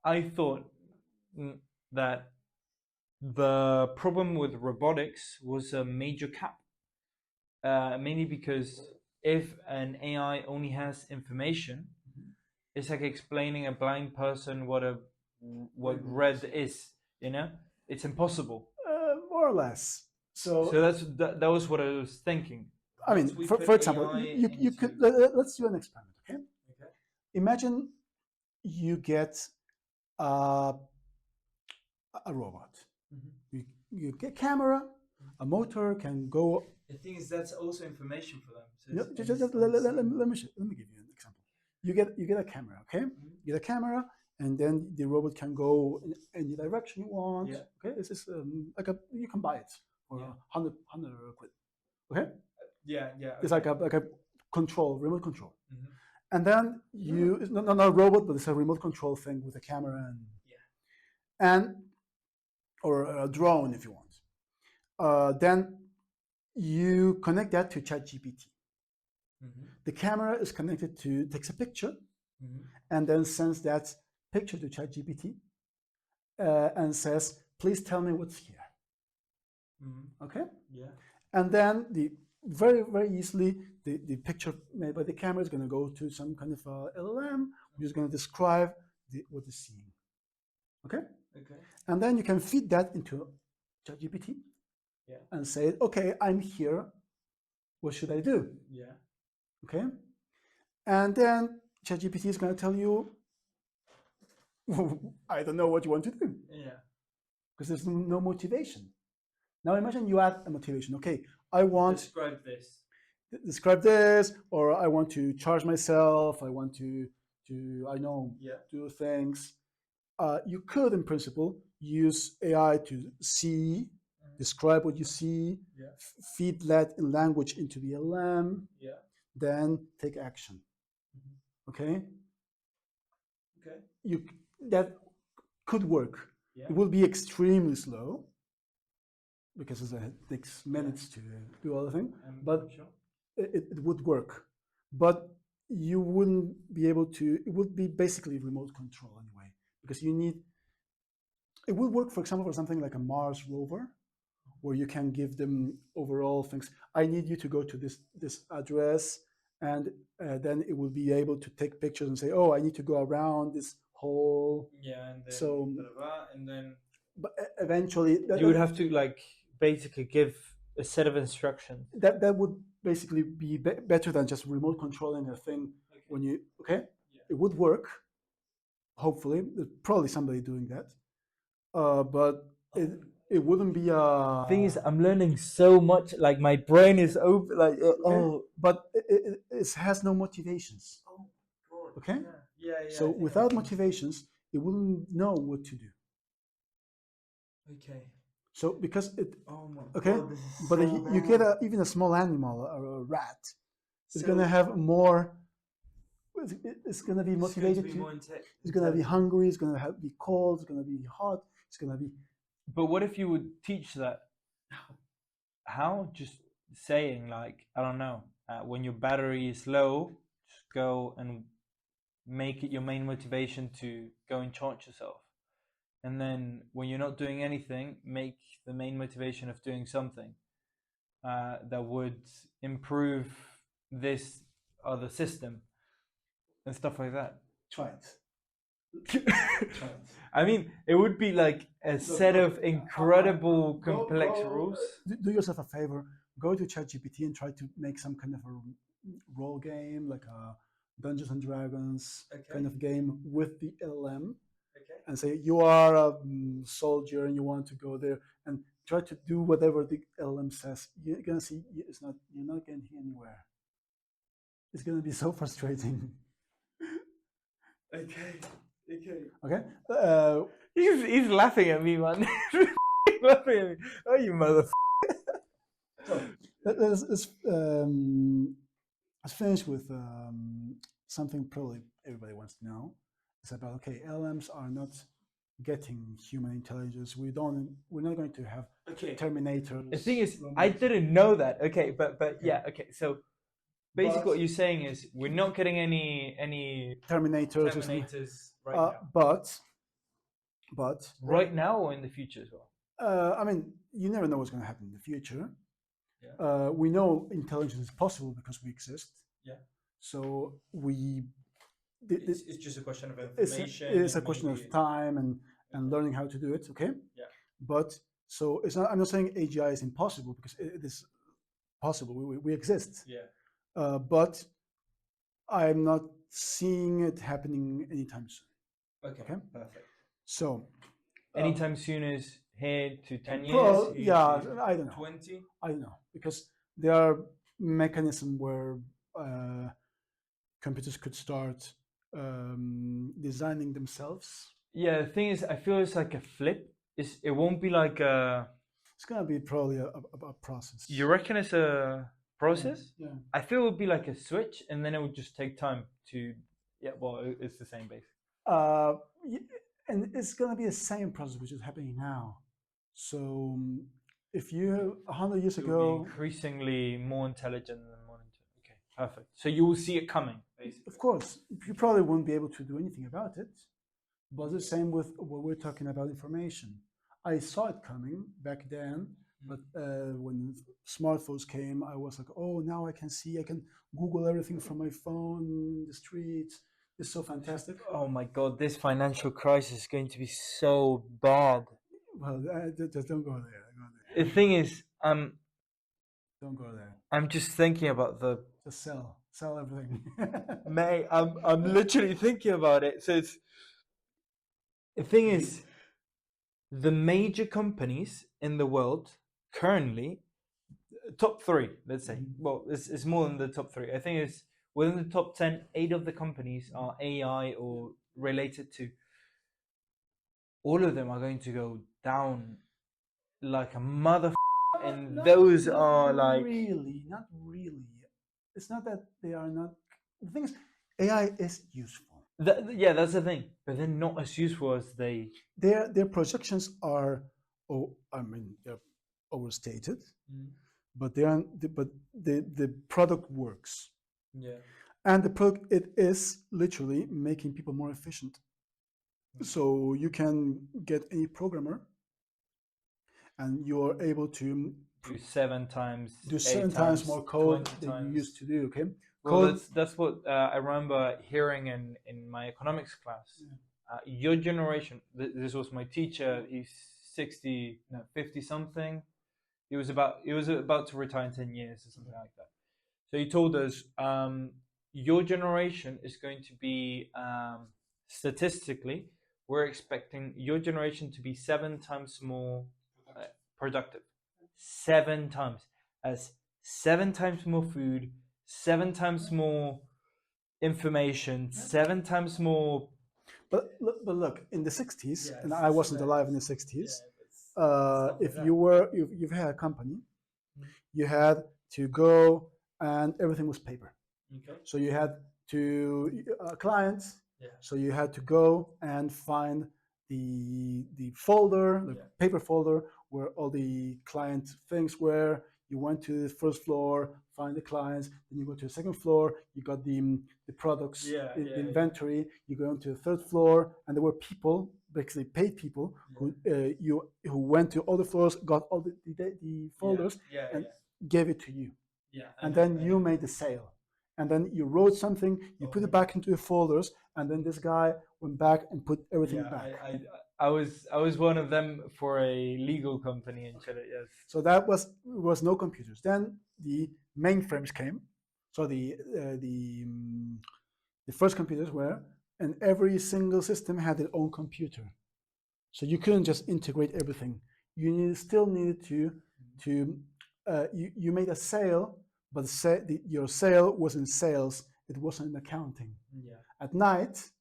I thought that the problem with robotics was a major cap, mainly because if an AI only has information, it's like explaining a blind person what red is. You know, it's impossible. More or less. So that was what I was thinking. I mean, for example, you could let's do an experiment. Okay. Imagine you get a robot. You get a camera, a motor can go. The thing is, that's also information for them. So just let me give you an example. You get a camera, okay? You get a camera, and then the robot can go in any direction you want. Yeah. Okay, this is like you can buy it for 100 quid. Okay. Yeah. It's like a remote control. And then not a robot, but it's a remote control thing with a camera and or a drone if you want. then you connect that to ChatGPT. Mm-hmm. The camera is connected to takes a picture Mm-hmm. and then sends that picture to ChatGPT and says, "Please tell me what's here." Mm-hmm. Okay, Yeah. and then very easily the picture made by the camera is going to go to some kind of LLM, which is going to describe what it's seeing. Okay, Okay. and then you can feed that into ChatGPT. Yeah. And say, "Okay, I'm here. What should I do?" Yeah. Okay, and then ChatGPT is going to tell you, "I don't know what you want to do," Yeah. because there's no motivation. Now imagine you add a motivation. Okay, I want Describe this. describe this, or I want to charge myself. I want to I know Yeah. do things. You could, in principle, use AI to see, describe what you see, Yeah. feed that in language into the LM, Yeah. then take action. Okay, Okay. that could work. Yeah. It will be extremely slow because it takes minutes to do all the thing, but sure. it would work. But you wouldn't be able to. It would be basically remote control anyway, because you need. It would work, for example, for something like a Mars rover, where you can give them overall things. I need you to go to this address, and then it will be able to take pictures and say, "Oh, I need to go around this hole." Yeah, and then So, and then but eventually, you would have to like basically give a set of instructions. that would basically be better than just remote controlling a thing. Okay. When you okay, Yeah. it would work. Hopefully, there's probably somebody doing that, but it wouldn't be a Thing is, I'm learning so much. Like my brain is open. Like okay? But it has no motivations. Oh God. Okay, Yeah. Yeah. so without motivations, it wouldn't know what to do. Okay. So because it Oh my okay, God, this is but so you get bad. even a small animal or a rat, it's So gonna have more. It's gonna be it's going to motivated be to. more It's gonna be intelligent. hungry. It's gonna be cold. It's gonna be hot. It's gonna be. But what if you would teach that? How? Just saying, like, I don't know, when your battery is low, just go and make it your main motivation to go and charge yourself. And then when you're not doing anything, make the main motivation of doing something that would improve this other system and stuff like that. Try it. I mean, it would be like a set of incredible complex rules. Do yourself a favor. Go to ChatGPT and try to make some kind of a role game, like a Dungeons and Dragons kind of game with the LM, Okay. and say you are a soldier and you want to go there, and try to do whatever the LM says. You're gonna see it's not. You're not getting anywhere. It's gonna be so frustrating. Okay. Okay. Okay. He's laughing at me, man. He's laughing at me. Oh, you mother. So let's finish with something probably everybody wants to know. It's about okay, LMs are not getting human intelligence. We're not going to have Okay. Terminators. The thing is, I didn't know that. Okay, but yeah. Okay, so basically, But what you're saying is we're not getting any Terminators or something. right now. But Right now or in the future as well. I mean, you never know what's going to happen in the future. Yeah. We know intelligence is possible because we exist. Yeah. So we. It's just a question of It's information. it's a question of time and learning how to do it. Okay. Yeah. But so it's not. I'm not saying AGI is impossible because it is possible. We exist. Yeah. But I'm not seeing it happening anytime soon. Okay. Perfect. So Anytime soon is here to 10 years. yeah, I don't know. 20. I don't know because there are mechanisms where computers could start designing themselves. Yeah, the thing is, I feel it's like a flip. It won't be like a. It's gonna be probably a process. You reckon it's a process? Yeah. I feel it would be like a switch, and then it would just take time to. Yeah, well, it's the same base. And it's gonna be the same process which is happening now. So if you 100 years It will be ago, increasingly more intelligent and more intelligent. Okay, perfect. So you will see it coming, basically. of course, you probably won't be able to do anything about it. But the same with what we're talking about information. I saw it coming back then, but when smartphones came, I was like, oh, now I can see, I can Google everything from my phone in the streets. It's so fantastic. Oh my God, this financial crisis is going to be so bad. Well, just don't go there. The thing is, Don't go there. I'm just thinking about the. Just sell everything. May I'm literally thinking about it. So it's the thing is, the major companies in the world currently, top three, let's say. Well, it's more than the top three. I think it's within the top 10, 8 of the companies are AI or related to. All of them are going to go down like a mother. And those are like. Not really. It's not that they are not. The thing is, AI is useful. Yeah, that's the thing. But they're not as useful as they. Their projections are, they're overstated, but the product works. Yeah. And the product, it is literally making people more efficient. So you can get any programmer, and you're able to Do 7 times. do 7 times more code 20 than you times. used to do. Okay. Well, that's what I remember hearing in my economics class. Your generation. This was my teacher. He's 50 something. He was about to retire in 10 years or something like that. So he told us, your generation is going to be statistically, we're expecting your generation to be 7 times more productive. 7 times, as 7 times more food, 7 times more information, 7 times more. But look, in the 60s, Yeah, and I wasn't alive in the 60s. If you've had a company, you had to go, and everything was paper. Okay. So you had to clients. Yeah. So you had to go and find the folder, the paper folder where all the client things were. You went to the first floor, find the clients. Then you go to the second floor. You got the products, the inventory. You go into the third floor, and there were people, basically paid people, who went to all the floors, got all the folders, and gave it to you. Yeah. And then you made the sale. And then you wrote something, you put it back into the folders, and then this guy went back and put everything back. I was one of them for a legal company in Chile. Yes. So that was no computers. Then the mainframes came. So the first computers were, and every single system had their own computer. So you couldn't just integrate everything. You still needed to you made a sale, but your sale was in sales. It wasn't in accounting. Yeah. At night,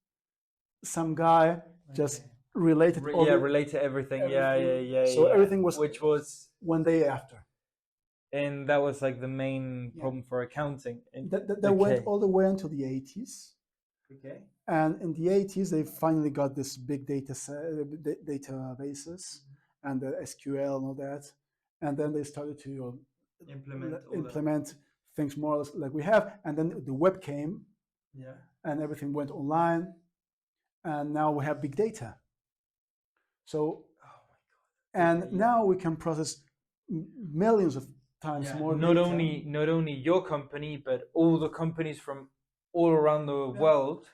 some guy just related related everything. Yeah. So everything was, which was one day after. And that was like the main problem for accounting. And that went all the way until the 80s. Okay. And in the 80s, they finally got this big databases and the SQL and all that. And then they started to implement things more or less like we have. And then the web came, and everything went online. And now we have big data. So, and now we can process millions of times more not data. Not only your company, but all the companies from all around the world.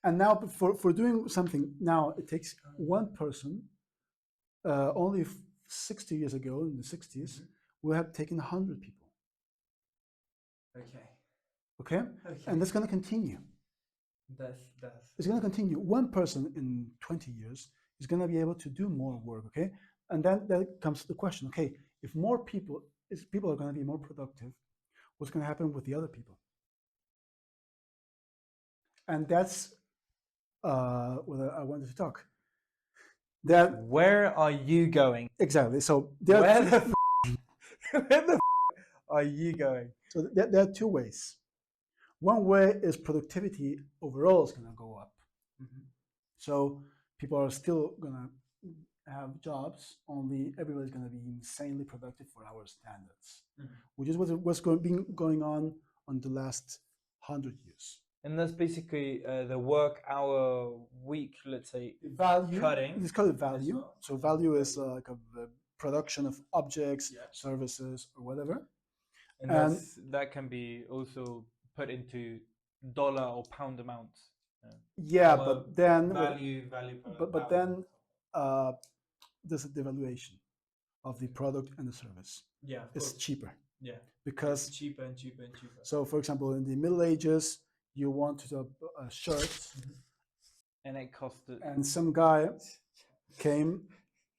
And now for doing something, now it takes one person. Only 60 years ago, in the 60s, we have taken 100 people. Okay? And that's going to continue. It's going to continue. One person in 20 years is going to be able to do more work, okay? And then that comes to the question, okay, if people are going to be more productive, what's going to happen with the other people? And that's what I wanted to talk. Where are you going? Exactly. So where the are you going? So there are two ways. One way is productivity overall is going to go up. So people are still going to have jobs, only everybody's going to be insanely productive for our standards, which is what's going on the last 100 years. And that's basically the work hour week, let's say, Value cutting. It's called value. So value is like a production of objects, services, or whatever. And that can be also put into dollar or pound amounts. Yeah, Our but then value but then there's a devaluation of the product and the service. Yeah, it's cheaper. Yeah, Because it's cheaper and cheaper and cheaper. So, for example, in the Middle Ages, you wanted a shirt, and it costed. And some guy came,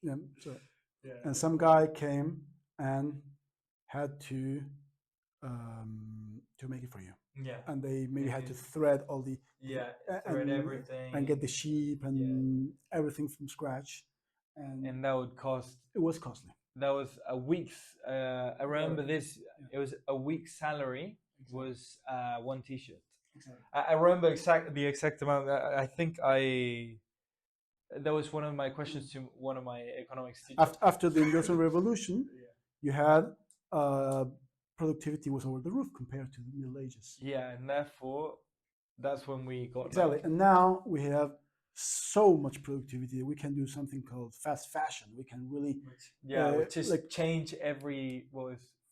yeah, and some guy came and had to make it for you. Yeah. And they maybe had to thread all the thread everything and get the sheep and everything from scratch, and that would cost. It was costly. That was a week's. I remember this. It was a week's salary. Was one T-shirt. Exactly. I remember the exact amount. I think that was one of my questions to one of my economics teachers. After the Industrial Revolution, you had productivity was over the roof compared to the Middle Ages. Yeah, and therefore, that's when we got exactly. And now we have so much productivity. We can do something called fast fashion. We can really just like change every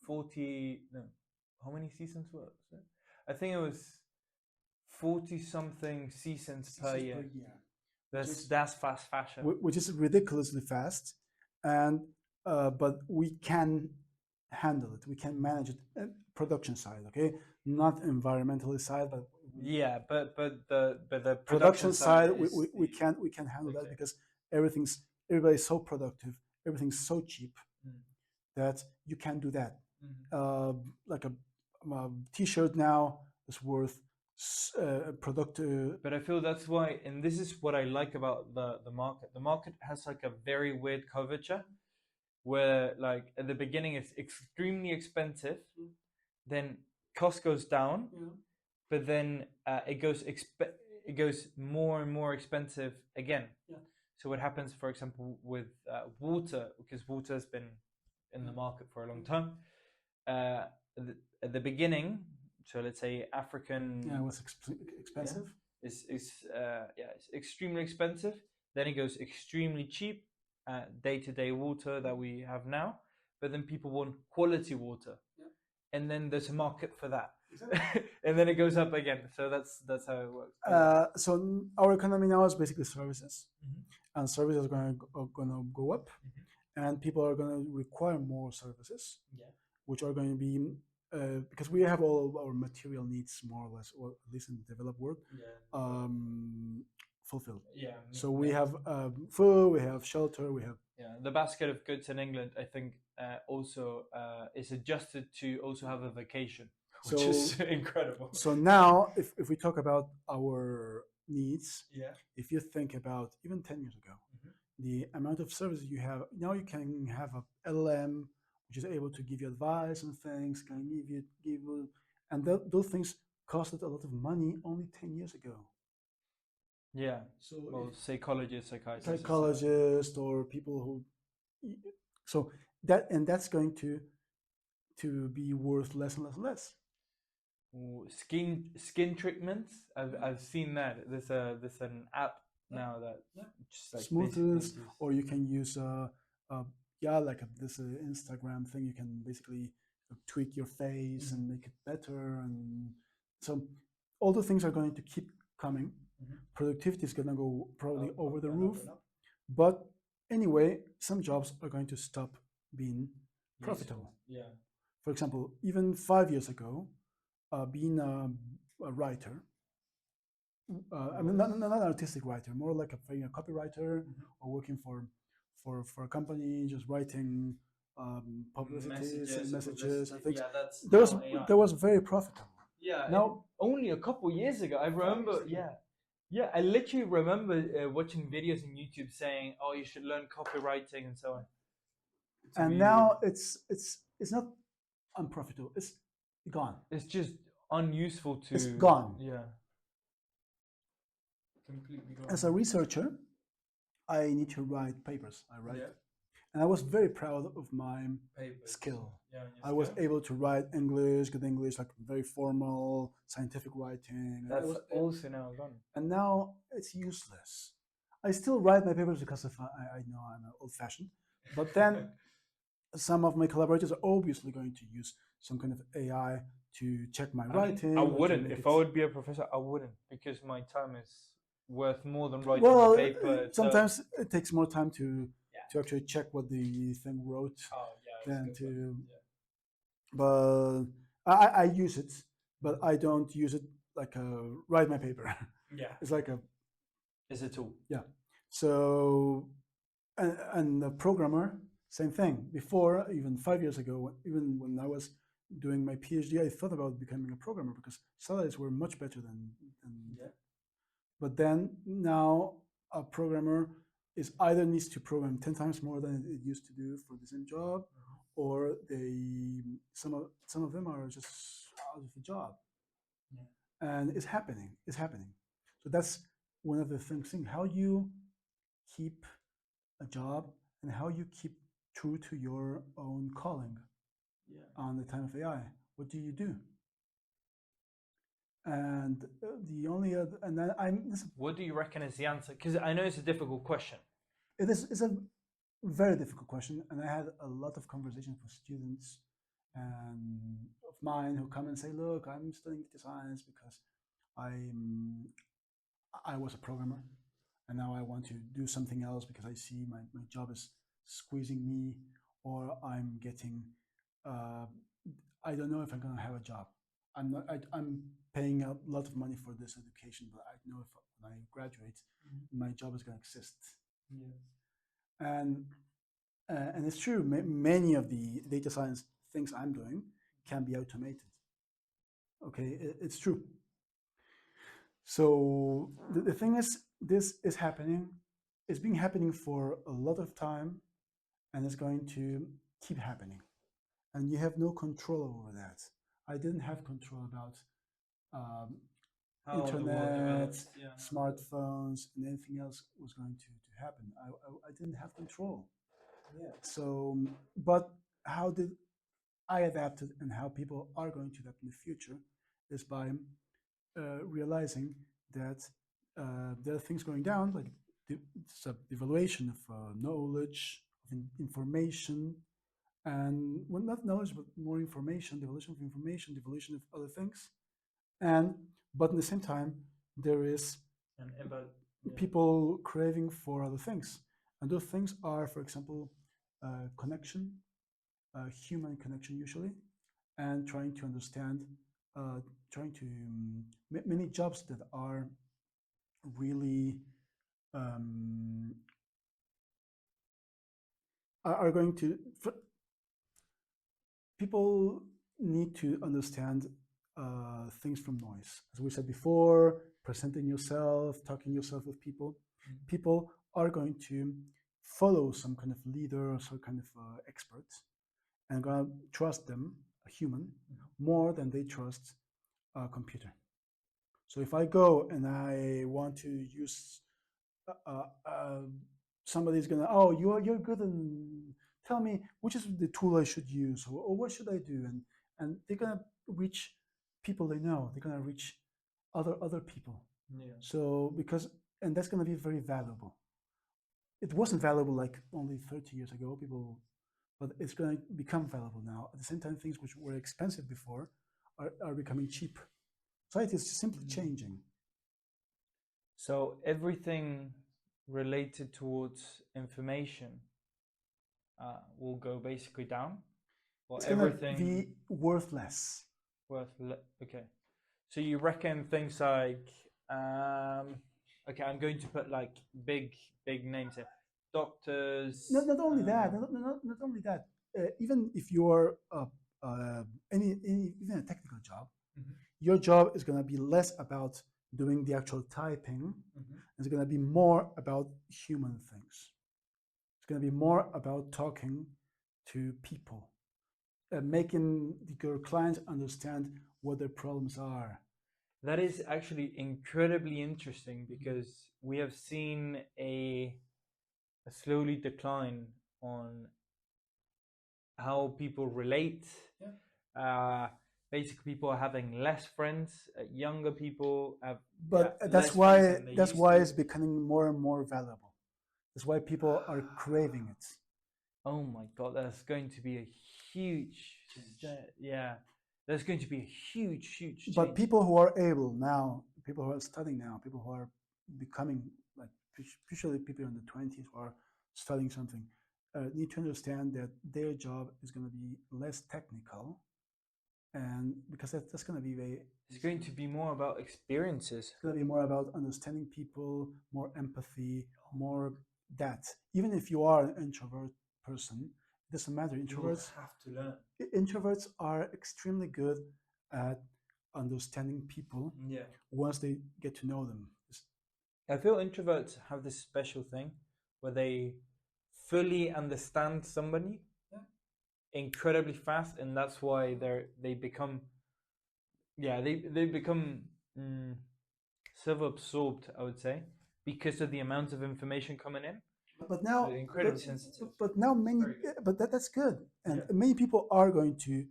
40. No, how many seasons was it? I think it was 40-something seasons per year. That's fast fashion, which is ridiculously fast, and but we can handle it. We can manage it. Production side, okay, not environmentally side, but the production side we can handle that because everybody's so productive, everything's so cheap that you can do that. Like a T-shirt now is worth productive. But I feel that's why, and this is what I like about the market. The market has like a very weird curvature where like at the beginning it's extremely expensive, then cost goes down, but then it goes more and more expensive again. So what happens, for example, with water, because water has been in the market for a long time, at the beginning, so let's say African, it was expensive. It's extremely expensive. Then it goes extremely cheap, day-to-day water that we have now. But then people want quality water, and then there's a market for that, and then it goes up again. So that's how it works. So our economy now is basically services, and services are going to go up, and people are going to require more services, which are going to be because we have all of our material needs more or less, or at least in the developed world, fulfilled. So we have food, we have shelter, we have the basket of goods in England. I think also is adjusted to also have a vacation, which is incredible. So now, if we talk about our needs, if you think about even 10 years ago, the amount of services you have now, you can have a LLM which is able to give you advice on things, can give you, and those things costed a lot of money only 10 years ago. So psychologists, psychologists, or people who, so that's going to be worth less and less and less. Skin treatments. I've seen that. There's an app now that just like smoothes, or you can use like this Instagram thing. You can basically tweak your face and make it better, and so all the things are going to keep coming. Productivity is going to go probably over the roof, but anyway, some jobs are going to stop being profitable. For example, even 5 years ago, being a writer, I mean, not an artistic writer, more like a copywriter, or working for a company, just writing publicities and messages and things. That was very profitable. Now, only a couple years ago, I remember. I literally remember watching videos on YouTube saying, "Oh, you should learn copywriting and so on." And now it's not unprofitable. It's gone. It's just unuseful to. It's gone. Completely gone. As a researcher, I need to write papers. I write, Yeah. and I was very proud of my Papers. skill. Yeah. I was able to write English, good English, like very formal, scientific writing. And That's also now gone. and now it's useless. I still write my papers because I know I'm old-fashioned, but then some of my collaborators are obviously going to use some kind of AI to check my writing. I or to wouldn't. make If it- I would be a professor, I wouldn't, because my time is worth more than writing well, a paper. sometimes it takes more time to Yeah. actually check what the thing wrote Oh yeah. than to. Yeah. But I use it, but I don't use it like a write my paper. Yeah. It's like a It's a tool. yeah. So and the programmer, same thing. Before, even 5 years ago, even when I was doing my PhD, I thought about becoming a programmer because salaries were much better than Yeah. But then now a programmer is either needs to program 10 times more than it used to do for the same job, or some of them are just out of a job. Yeah. And it's happening. It's happening. So that's one of the things. How you keep a job and how you keep true to your own calling on the time of AI. What do you do? And the only other, and then What do you reckon is the answer? Because I know it's a difficult question. it's a very difficult question, and I had a lot of conversations with students and of mine who come and say, "Look, I'm studying data science because I was a programmer, and now I want to do something else because I see my job is squeezing me, or I'm getting, I don't know if I'm gonna have a job. I'm paying a lot of money for this education, but I know if when I graduate, my job is gonna exist." And and it's true. Many of the data science things I'm doing can be automated. Okay, it's true. So the thing is, this is happening. It's been happening for a lot of time, and it's going to keep happening. And you have no control over that. I didn't have control about um, internet, smartphones, and anything else was going to happen. I didn't have control. Yeah. So, but how did I adapt it, and how people are going to adapt in the future is by realizing that there are things going down, like it's a devaluation of knowledge, of information, and well, not knowledge, but more information, devaluation of information, devaluation of other things. And but at the same time, there is people craving for other things, and those things are, for example, connection, human connection usually, and trying to understand, trying to many jobs that are really are going to people need to understand things from noise. As we said before, presenting yourself, talking yourself with people, people are going to follow some kind of leader or some kind of expert, and gonna trust them, a human, more than they trust a computer. So if I go and I want to use uh, uh, somebody's gonna, oh, you're good, and tell me which is the tool I should use, or what should I do, and they're gonna reach people they know. They're gonna reach other people. Yeah. So because and that's gonna be very valuable. It wasn't valuable like only 30 years ago. People, but it's going to become valuable now. At the same time, things which were expensive before are becoming cheap. Society is simply changing. So everything related towards information will go basically down, or It's going to everything be worth less. okay. So you reckon things like okay, I'm going to put like big names here, doctors. Not only that. Not only that. Even if you're even a technical job, your job is going to be less about doing the actual typing. It's going to be more about human things. It's going to be more about talking to people, making your clients understand what their problems are. That is actually incredibly interesting, because we have seen a a slowly decline on how people relate. Basically, people are having less friends. Younger people have But less friends than they that's used why to. it's becoming more and more valuable. That's why people are craving it. Oh my god, that's going to be a huge, yeah. There's going to be a huge change. But people who are able now, people who are studying now, people who are becoming like, especially people in the 20s who are studying something, need to understand that their job is going to be less technical, and because that's going to be very. It's going to be more about experiences. It's going to be more about understanding people, more empathy, more that. Even if you are an introvert person, it doesn't matter. Introverts have to learn. Introverts are extremely good at understanding people. Yeah. Once they get to know them. I feel introverts have this special thing where they fully understand somebody incredibly fast, and that's why they become they become self-absorbed, I would say, because of the amount of information coming in. But now, they're incredibly sensitive. But now many, but that's good, and many people are going to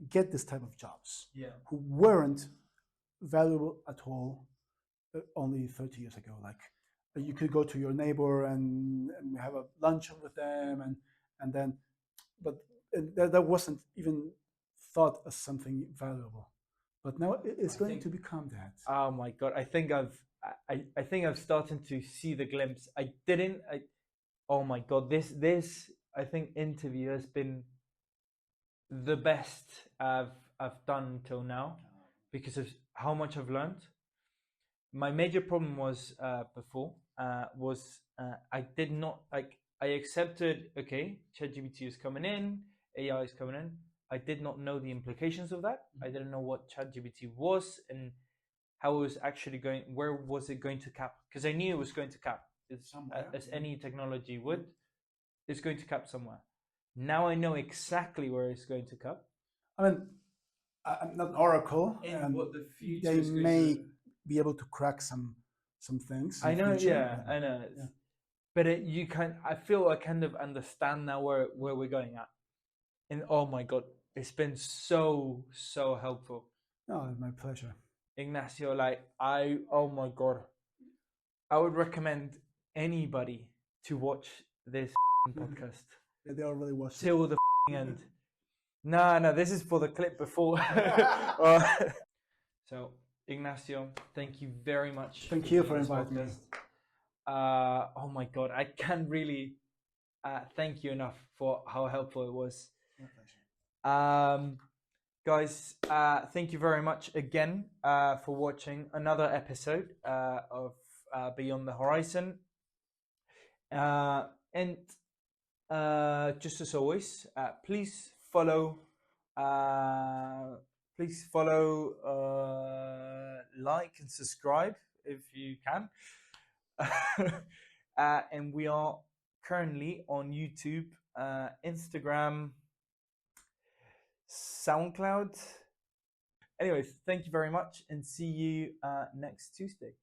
get this type of jobs who weren't valuable at all only 30 years ago. Like you could go to your neighbor and have a lunch with them, and then, but that wasn't even thought as something valuable. But now it's going to become that. Oh my god! I think I've started to see the glimpse. Oh my god! This I think interview has been the best I've done till now because of how much I've learned. My major problem was before was I did not like I accepted okay ChatGPT is coming in, AI is coming in. I did not know the implications of that. I didn't know what ChatGPT was and how it was actually going. Where was it going to cap? Because I knew it was going to cap. As any technology would, it's going to cap somewhere. Now I know exactly where it's going to cap. I mean, I'm not an oracle, and what the future they is going may to be able to crack some things. I know, future, I know. But you can. I feel I kind of understand now where we're going at. And oh my god, it's been so helpful. No, my pleasure. Ignacio, oh my god, I would recommend anybody to watch this podcast. Yeah, they already watched till the end. No, this is for the clip before. So, Ignacio, thank you very much. Thank you for inviting me. Oh my god, I can't really thank you enough for how helpful it was. My pleasure. Guys, thank you very much again for watching another episode of Beyond the Horizon. And just as always, please follow, like and subscribe if you can. And we are currently on YouTube, Instagram, SoundCloud. Anyways, thank you very much and see you next Tuesday.